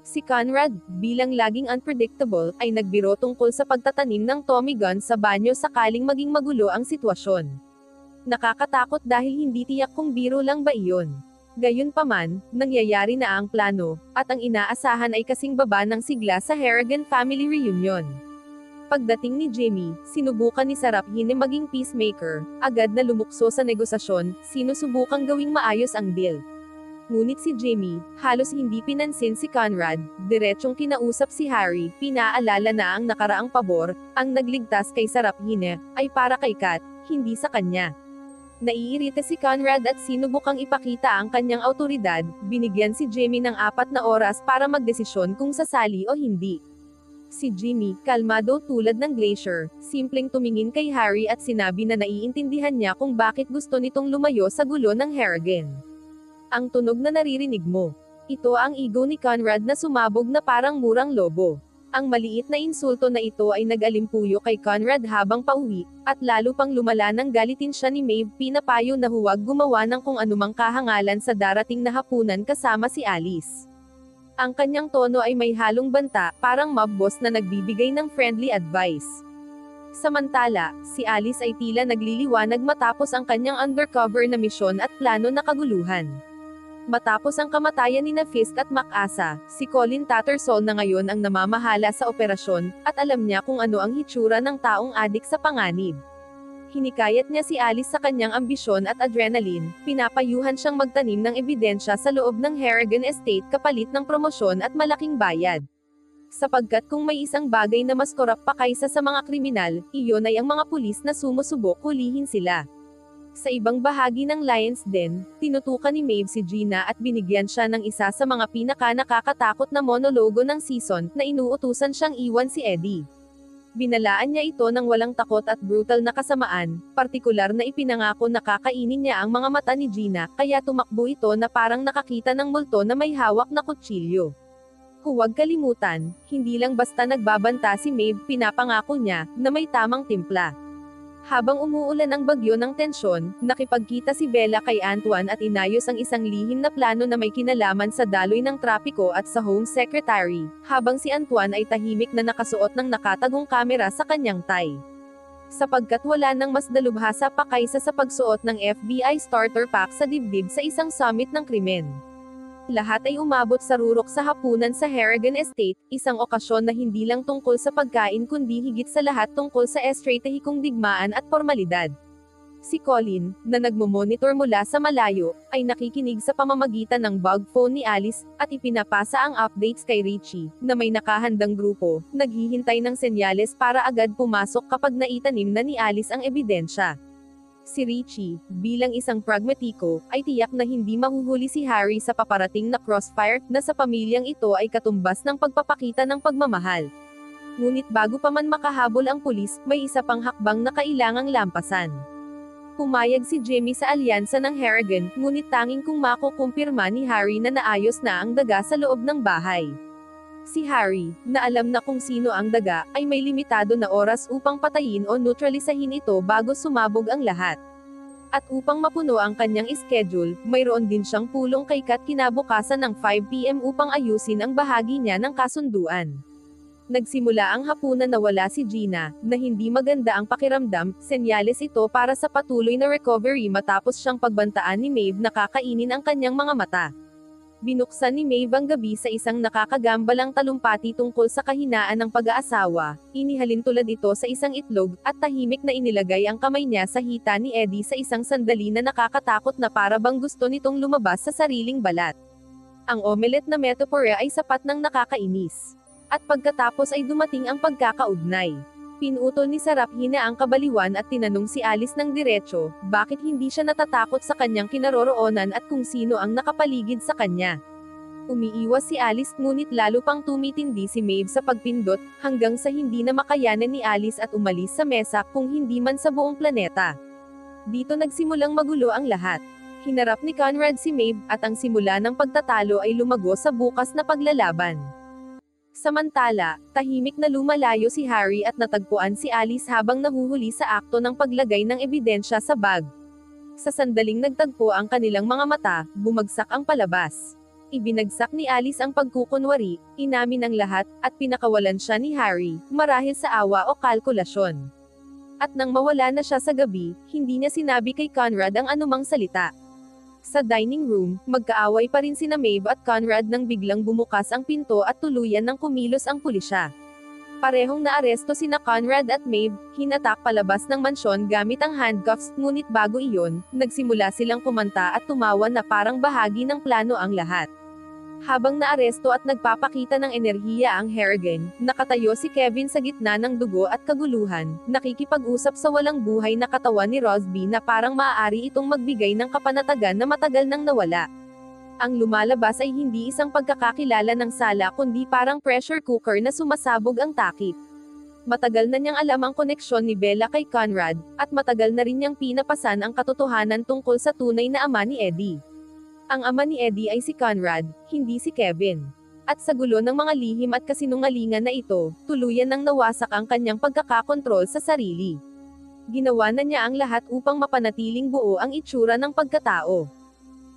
S1: Si Conrad, bilang laging unpredictable, ay nagbiro tungkol sa pagtatanim ng Tommy gun sa banyo sakaling maging magulo ang sitwasyon. Nakakatakot dahil hindi tiyak kung biro lang ba iyon. Gayunpaman, nangyayari na ang plano, at ang inaasahan ay kasing baba ng sigla sa Harrigan family reunion. Pagdating ni Jimmy, sinubukan ni Saraphin na maging peacemaker, agad na lumukso sa negosasyon, sinusubukang gawing maayos ang deal. Ngunit si Jimmy, halos hindi pinansin si Conrad, diretsong kinausap si Harry, pinaalala na ang nakaraang pabor, ang nagligtas kay Saraphin, ay para kay Kat, hindi sa kanya. Naiirita si Conrad at sinubukang ipakita ang kanyang awtoridad, binigyan si Jimmy ng 4 na oras para magdesisyon kung sasali o hindi. Si Jimmy, kalmado tulad ng glacier, simpleng tumingin kay Harry at sinabi na naiintindihan niya kung bakit gusto nitong lumayo sa gulo ng Harrigan. Ang tunog na naririnig mo. Ito ang ego ni Conrad na sumabog na parang murang lobo. Ang maliit na insulto na ito ay nag-alimpuyo kay Conrad habang pauwi, at lalo pang lumala nang galitin siya ni Maeve, pinapayo na huwag gumawa ng kung anumang kahangalan sa darating na hapunan kasama si Alice. Ang kanyang tono ay may halong banta, parang mob boss na nagbibigay ng friendly advice. Samantala, si Alice ay tila nagliliwanag matapos ang kanyang undercover na misyon at plano na kaguluhan. Matapos ang kamatayan ni Fisk at Macasa, si Colin Tattersall na ngayon ang namamahala sa operasyon, at alam niya kung ano ang hitsura ng taong adik sa panganib. Hinikayat niya si Alice sa kanyang ambisyon at adrenaline, pinapayuhan siyang magtanim ng ebidensya sa loob ng Harrigan Estate kapalit ng promosyon at malaking bayad. Sapagkat kung may isang bagay na mas korap pa kaysa sa mga kriminal, iyon ay ang mga pulis na sumusubok hulihin sila. Sa ibang bahagi ng Lion's Den, tinutukan ni Maeve si Gina at binigyan siya ng isa sa mga pinaka-nakakatakot na monologo ng season, na inuutusan siyang iwan si Eddie. Binalaan niya ito ng walang takot at brutal na kasamaan, partikular na ipinangako na kakainin niya ang mga mata ni Gina, kaya tumakbo ito na parang nakakita ng multo na may hawak na kutsilyo. Huwag kalimutan, hindi lang basta nagbabanta si Maeve, pinapangako niya, na may tamang timpla. Habang umuulan ang bagyo ng tensyon, nakipagkita si Bella kay Antoine at inayos ang isang lihim na plano na may kinalaman sa daloy ng trapiko at sa Home Secretary, habang si Antoine ay tahimik na nakasuot ng nakatagong kamera sa kanyang tie. Sapagkat wala nang mas dalubhasa pa kaysa sa pagsuot ng FBI starter pack sa dibdib sa isang summit ng krimen. Lahat ay umabot sa rurok sa hapunan sa Harrigan Estate, isang okasyon na hindi lang tungkol sa pagkain kundi higit sa lahat tungkol sa estratehikong digmaan at formalidad. Si Colin, na nagmomonitor mula sa malayo, ay nakikinig sa pamamagitan ng bug phone ni Alice, at ipinapasa ang updates kay Richie, na may nakahandang grupo, naghihintay ng senyales para agad pumasok kapag naitanim na ni Alice ang ebidensya. Si Richie, bilang isang pragmatiko, ay tiyak na hindi mahuhuli si Harry sa paparating na crossfire, na sa pamilyang ito ay katumbas ng pagpapakita ng pagmamahal. Ngunit bago pa man makahabol ang pulis, may isa pang hakbang na kailangang lampasan. Pumayag si Jimmy sa alyansa ng Harrigan, ngunit tanging kung makukumpirma ni Harry na naayos na ang daga sa loob ng bahay. Si Harry, na alam na kung sino ang daga, ay may limitado na oras upang patayin o neutralisahin ito bago sumabog ang lahat. At upang mapuno ang kanyang schedule, mayroon din siyang pulong kay Kat kinabukasan ng 5 PM upang ayusin ang bahagi niya ng kasunduan. Nagsimula ang hapunan na wala si Gina, na hindi maganda ang pakiramdam, senyales ito para sa patuloy na recovery matapos siyang pagbantaan ni Maeve na kakainin ang kanyang mga mata. Binuksan ni Maeve ang gabi sa isang nakakagambalang talumpati tungkol sa kahinaan ng pag-aasawa, inihalin tulad ito sa isang itlog, at tahimik na inilagay ang kamay niya sa hita ni Eddie sa isang sandali na nakakatakot na para bang gusto nitong lumabas sa sariling balat. Ang omelette na metapora ay sapat ng nakakainis. At pagkatapos ay dumating ang pagkakaugnay. Pinutol ni Saraphin ang kabaliwan at tinanong si Alice ng diretso, bakit hindi siya natatakot sa kanyang kinaroroonan at kung sino ang nakapaligid sa kanya. Umiiwas si Alice ngunit lalo pang tumitindi si Maeve sa pagpindot, hanggang sa hindi na makayanan ni Alice at umalis sa mesa kung hindi man sa buong planeta. Dito nagsimulang magulo ang lahat. Hinarap ni Conrad si Maeve, at ang simula ng pagtatalo ay lumago sa bukas na paglalaban. Samantala, tahimik na lumalayo si Harry at natagpuan si Alice habang nahuhuli sa akto ng paglagay ng ebidensya sa bag. Sa sandaling nagtagpo ang kanilang mga mata, bumagsak ang palabas. Ibinagsak ni Alice ang pagkukunwari, inamin ang lahat, at pinakawalan siya ni Harry, marahil sa awa o kalkulasyon. At nang mawala na siya sa gabi, hindi niya sinabi kay Conrad ang anumang salita. Sa dining room, magkaaway pa rin sina Maeve at Conrad nang biglang bumukas ang pinto at tuluyan ng kumilos ang pulisya. Parehong naaresto sina Conrad at Maeve, hinatak palabas ng mansyon gamit ang handcuffs, ngunit bago iyon, nagsimula silang kumanta at tumawa na parang bahagi ng plano ang lahat. Habang naaresto at nagpapakita ng enerhiya ang Harrigan, nakatayo si Kevin sa gitna ng dugo at kaguluhan, nakikipag-usap sa walang buhay na katawan ni Rosby na parang maaari itong magbigay ng kapanatagan na matagal nang nawala. Ang lumalabas ay hindi isang pagkakakilala ng sala kundi parang pressure cooker na sumasabog ang takip. Matagal na niyang alam ang koneksyon ni Bella kay Conrad, at matagal na rin niyang pinapasan ang katotohanan tungkol sa tunay na ama ni Eddie. Ang ama ni Eddie ay si Conrad, hindi si Kevin. At sa gulo ng mga lihim at kasinungalingan na ito, tuluyan nang nawasak ang kanyang pagkakakontrol sa sarili. Ginawa na niya ang lahat upang mapanatiling buo ang itsura ng pagkatao.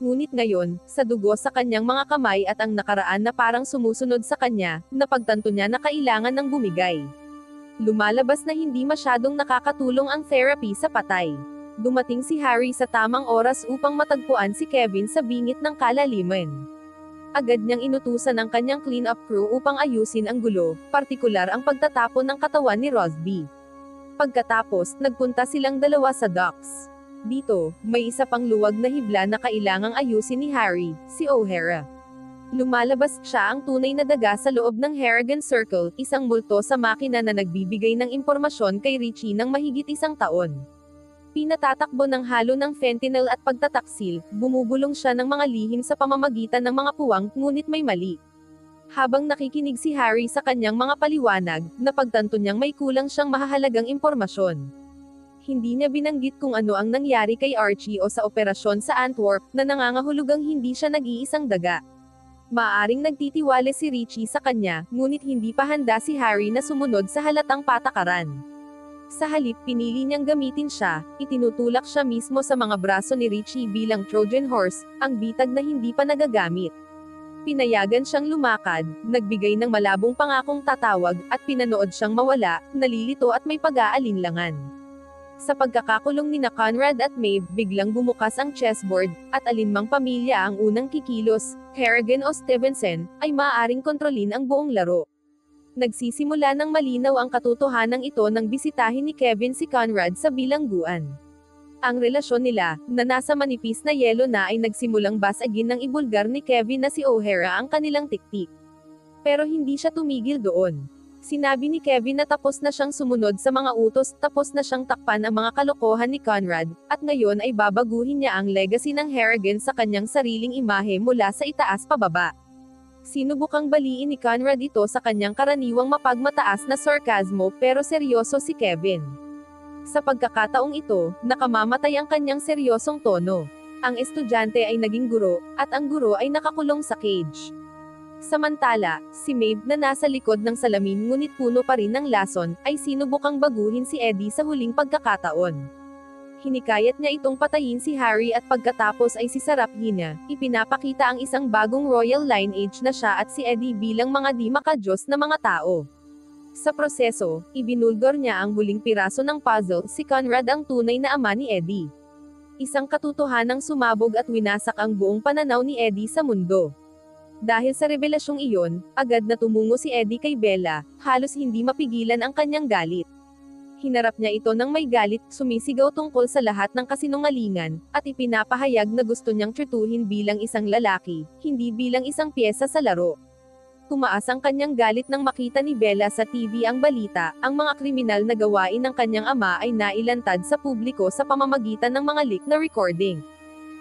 S1: Ngunit ngayon, sa dugo sa kanyang mga kamay at ang nakaraan na parang sumusunod sa kanya, napagtanto niya na kailangan ng bumigay. Lumalabas na hindi masyadong nakakatulong ang therapy sa patay. Dumating si Harry sa tamang oras upang matagpuan si Kevin sa bingit ng kalaliman. Agad niyang inutusan ang kanyang clean-up crew upang ayusin ang gulo, partikular ang pagtatapon ng katawan ni Rosby. Pagkatapos, nagpunta silang dalawa sa docks. Dito, may isa pang luwag na hibla na kailangang ayusin ni Harry, si O'Hara. Lumalabas siya ang tunay na daga sa loob ng Harrigan Circle, isang multo sa makina na nagbibigay ng impormasyon kay Richie ng mahigit isang taon. Pinatatakbo ng halo ng fentanyl at pagtataksil, bumubulong siya ng mga lihim sa pamamagitan ng mga puwang, ngunit may mali. Habang nakikinig si Harry sa kanyang mga paliwanag, napagtanto niyang may kulang siyang mahahalagang impormasyon. Hindi niya binanggit kung ano ang nangyari kay Archie o sa operasyon sa Antwerp, na nangangahulugang hindi siya nag-iisang daga. Maaring nagtitiwala si Richie sa kanya, ngunit hindi pa handa si Harry na sumunod sa halatang patakaran. Sa halip pinili niyang gamitin siya, itinutulak siya mismo sa mga braso ni Richie bilang Trojan horse, ang bitag na hindi pa nagagamit. Pinayagan siyang lumakad, nagbigay ng malabong pangakong tatawag, at pinanood siyang mawala, nalilito at may pag-aalinlangan. Sa pagkakakulong nina Conrad at Maeve, biglang bumukas ang chessboard, at alinmang pamilya ang unang kikilos, Harrigan o Stevenson, ay maaaring kontrolin ang buong laro. Nagsisimula ng malinaw ang katotohanan ito nang bisitahin ni Kevin si Conrad sa bilangguan. Ang relasyon nila, na nasa manipis na yelo na ay nagsimulang basagin ng ibulgar ni Kevin na si O'Hara ang kanilang tiktik. Pero hindi siya tumigil doon. Sinabi ni Kevin na tapos na siyang sumunod sa mga utos, tapos na siyang takpan ang mga kalokohan ni Conrad, at ngayon ay babaguhin niya ang legacy ng Harrigan sa kanyang sariling imahe mula sa itaas pababa. Sinubukang baliin ni Conrad ito sa kanyang karaniwang mapagmataas na sarkasmo pero seryoso si Kevin. Sa pagkakataong ito, nakamamatay ang kanyang seryosong tono. Ang estudyante ay naging guro, at ang guro ay nakakulong sa cage. Samantala, si Maeve na nasa likod ng salamin ngunit puno pa rin ng lason, ay sinubukang baguhin si Eddie sa huling pagkakataon. Hinikayat niya itong patayin si Harry at pagkatapos ay si Seraphina, ipinapakita ang isang bagong royal lineage na siya at si Eddie bilang mga di makadiyos na mga tao. Sa proseso, ibinulgor niya ang huling piraso ng puzzle, si Conrad ang tunay na ama ni Eddie. Isang katotohanang sumabog at winasak ang buong pananaw ni Eddie sa mundo. Dahil sa revelasyong iyon, agad na tumungo si Eddie kay Bella, halos hindi mapigilan ang kanyang galit. Hinarap niya ito ng may galit, sumisigaw tungkol sa lahat ng kasinungalingan, at ipinapahayag na gusto niyang trituhin bilang isang lalaki, hindi bilang isang piyesa sa laro. Tumaas ang kanyang galit nang makita ni Bella sa TV ang balita, ang mga kriminal na gawain ng kanyang ama ay nailantad sa publiko sa pamamagitan ng mga leak na recording.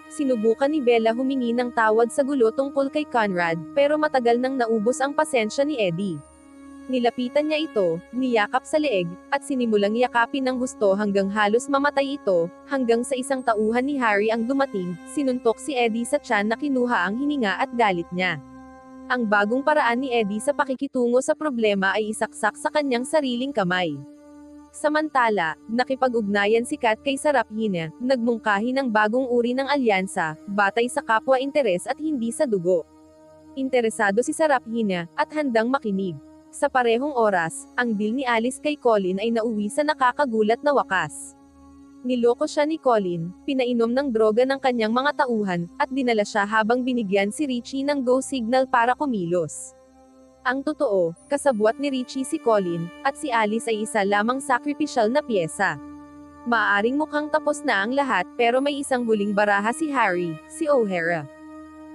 S1: Sinubukan ni Bella humingi ng tawad sa gulo tungkol kay Conrad, pero matagal nang naubos ang pasensya ni Eddie. Nilapitan niya ito, niyakap sa leeg, at sinimulang yakapin ng gusto hanggang halos mamatay ito, hanggang sa isang tauhan ni Harry ang dumating, sinuntok si Eddie sa tiyan na kinuha ang hininga at galit niya. Ang bagong paraan ni Eddie sa pakikitungo sa problema ay isaksak sa kanyang sariling kamay. Samantala, nakipag-ugnayan si Kat kay Seraphina, nagmungkahi ng bagong uri ng alyansa, batay sa kapwa-interes at hindi sa dugo. Interesado si Seraphina, at handang makinig. Sa parehong oras, ang deal ni Alice kay Colin ay nauwi sa nakakagulat na wakas. Niloko siya ni Colin, pinainom ng droga ng kanyang mga tauhan, at dinala siya habang binigyan si Richie ng go signal para kumilos. Ang totoo, kasabwat ni Richie si Colin, at si Alice ay isa lamang sakripisyal na piyesa. Maaring mukhang tapos na ang lahat pero may isang huling baraha si Harry, si O'Hara.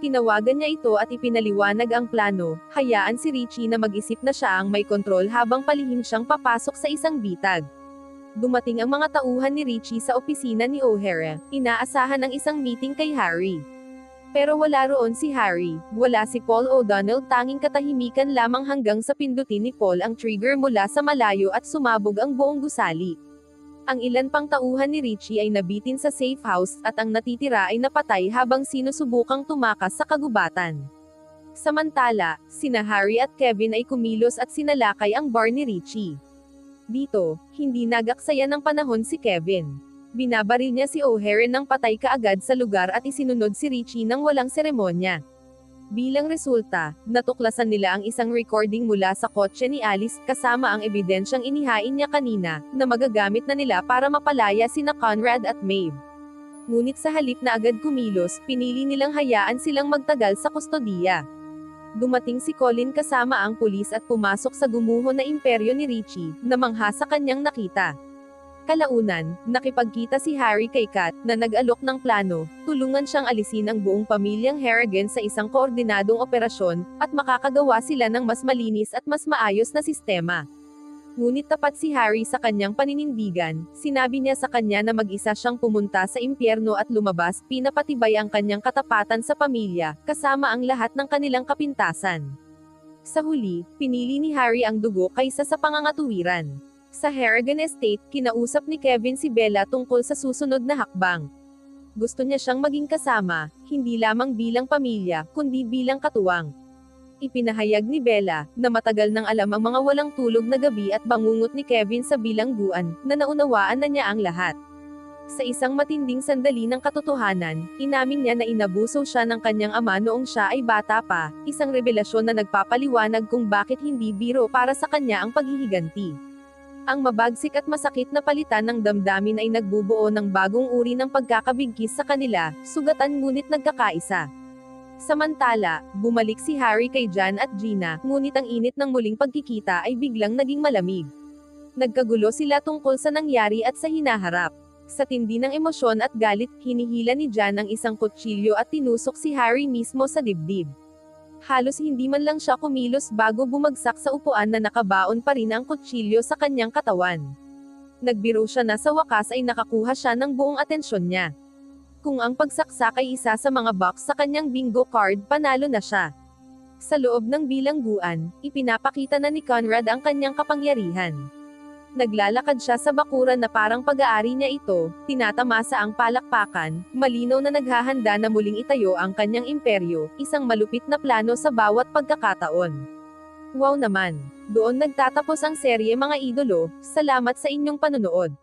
S1: Tinawagan niya ito at ipinaliwanag ang plano, hayaan si Richie na mag-isip na siya ang may kontrol habang palihim siyang papasok sa isang bitag. Dumating ang mga tauhan ni Richie sa opisina ni O'Hara, inaasahan ang isang meeting kay Harry. Pero wala roon si Harry, wala si Paul O'Donnell, tanging katahimikan lamang hanggang sa pindutin ni Paul ang trigger mula sa malayo at sumabog ang buong gusali. Ang ilan pang tauhan ni Richie ay nabitin sa safe house, at ang natitira ay napatay habang sinusubukang tumakas sa kagubatan. Samantala, sina Harry at Kevin ay kumilos at sinalakay ang bar ni Richie. Dito, hindi nagaksaya ng panahon si Kevin. Binabaril niya si O'Hara ng patay kaagad sa lugar at isinunod si Richie ng walang seremonya. Bilang resulta, natuklasan nila ang isang recording mula sa kotse ni Alice, kasama ang ebidensyang inihain niya kanina, na magagamit na nila para mapalaya sina Conrad at Maeve. Ngunit sa halip na agad kumilos, pinili nilang hayaan silang magtagal sa kustodiya. Dumating si Colin kasama ang pulis at pumasok sa gumuho na imperyo ni Richie, na mangha sa kanyang nakita. Kalaunan, nakipagkita si Harry kay Kat, na nag-alok ng plano, tulungan siyang alisin ang buong pamilyang Harrigan sa isang koordinadong operasyon, at makakagawa sila ng mas malinis at mas maayos na sistema. Ngunit tapat si Harry sa kanyang paninindigan, sinabi niya sa kanya na mag-isa siyang pumunta sa impyerno at lumabas, pinapatibay ang kanyang katapatan sa pamilya, kasama ang lahat ng kanilang kapintasan. Sa huli, pinili ni Harry ang dugo kaysa sa pangangatuwiran. Sa Harrigan Estate, kinausap ni Kevin si Bella tungkol sa susunod na hakbang. Gusto niya siyang maging kasama, hindi lamang bilang pamilya, kundi bilang katuwang. Ipinahayag ni Bella, na matagal nang alam ang mga walang tulog na gabi at bangungot ni Kevin sa bilangguan, na naunawaan na niya ang lahat. Sa isang matinding sandali ng katotohanan, inamin niya na inabuso siya ng kanyang ama noong siya ay bata pa, isang revelasyon na nagpapaliwanag kung bakit hindi biro para sa kanya ang paghihiganti. Ang mabagsik at masakit na palitan ng damdamin ay nagbubuo ng bagong uri ng pagkakabigkis sa kanila, sugatan ngunit nagkakaisa. Samantala, bumalik si Harry kay Jan at Gina, ngunit ang init ng muling pagkikita ay biglang naging malamig. Nagkagulo sila tungkol sa nangyari at sa hinaharap. Sa tindi ng emosyon at galit, hinihila ni Jan ang isang kutsilyo at tinusok si Harry mismo sa dibdib. Halos hindi man lang siya kumilos bago bumagsak sa upuan na nakabaon pa rin ang kutsilyo sa kanyang katawan. Nagbiro siya na sa wakas ay nakakuha siya ng buong atensyon niya. Kung ang pagsaksak ay isa sa mga box sa kanyang bingo card, panalo na siya. Sa loob ng bilangguan, ipinapakita na ni Conrad ang kanyang kapangyarihan. Naglalakad siya sa bakuran na parang pag-aari niya ito, tinatamasa ang palakpakan, malinaw na naghahanda na muling itayo ang kanyang imperyo, isang malupit na plano sa bawat pagkakataon. Wow naman! Doon nagtatapos ang serye mga idolo, salamat sa inyong panunood.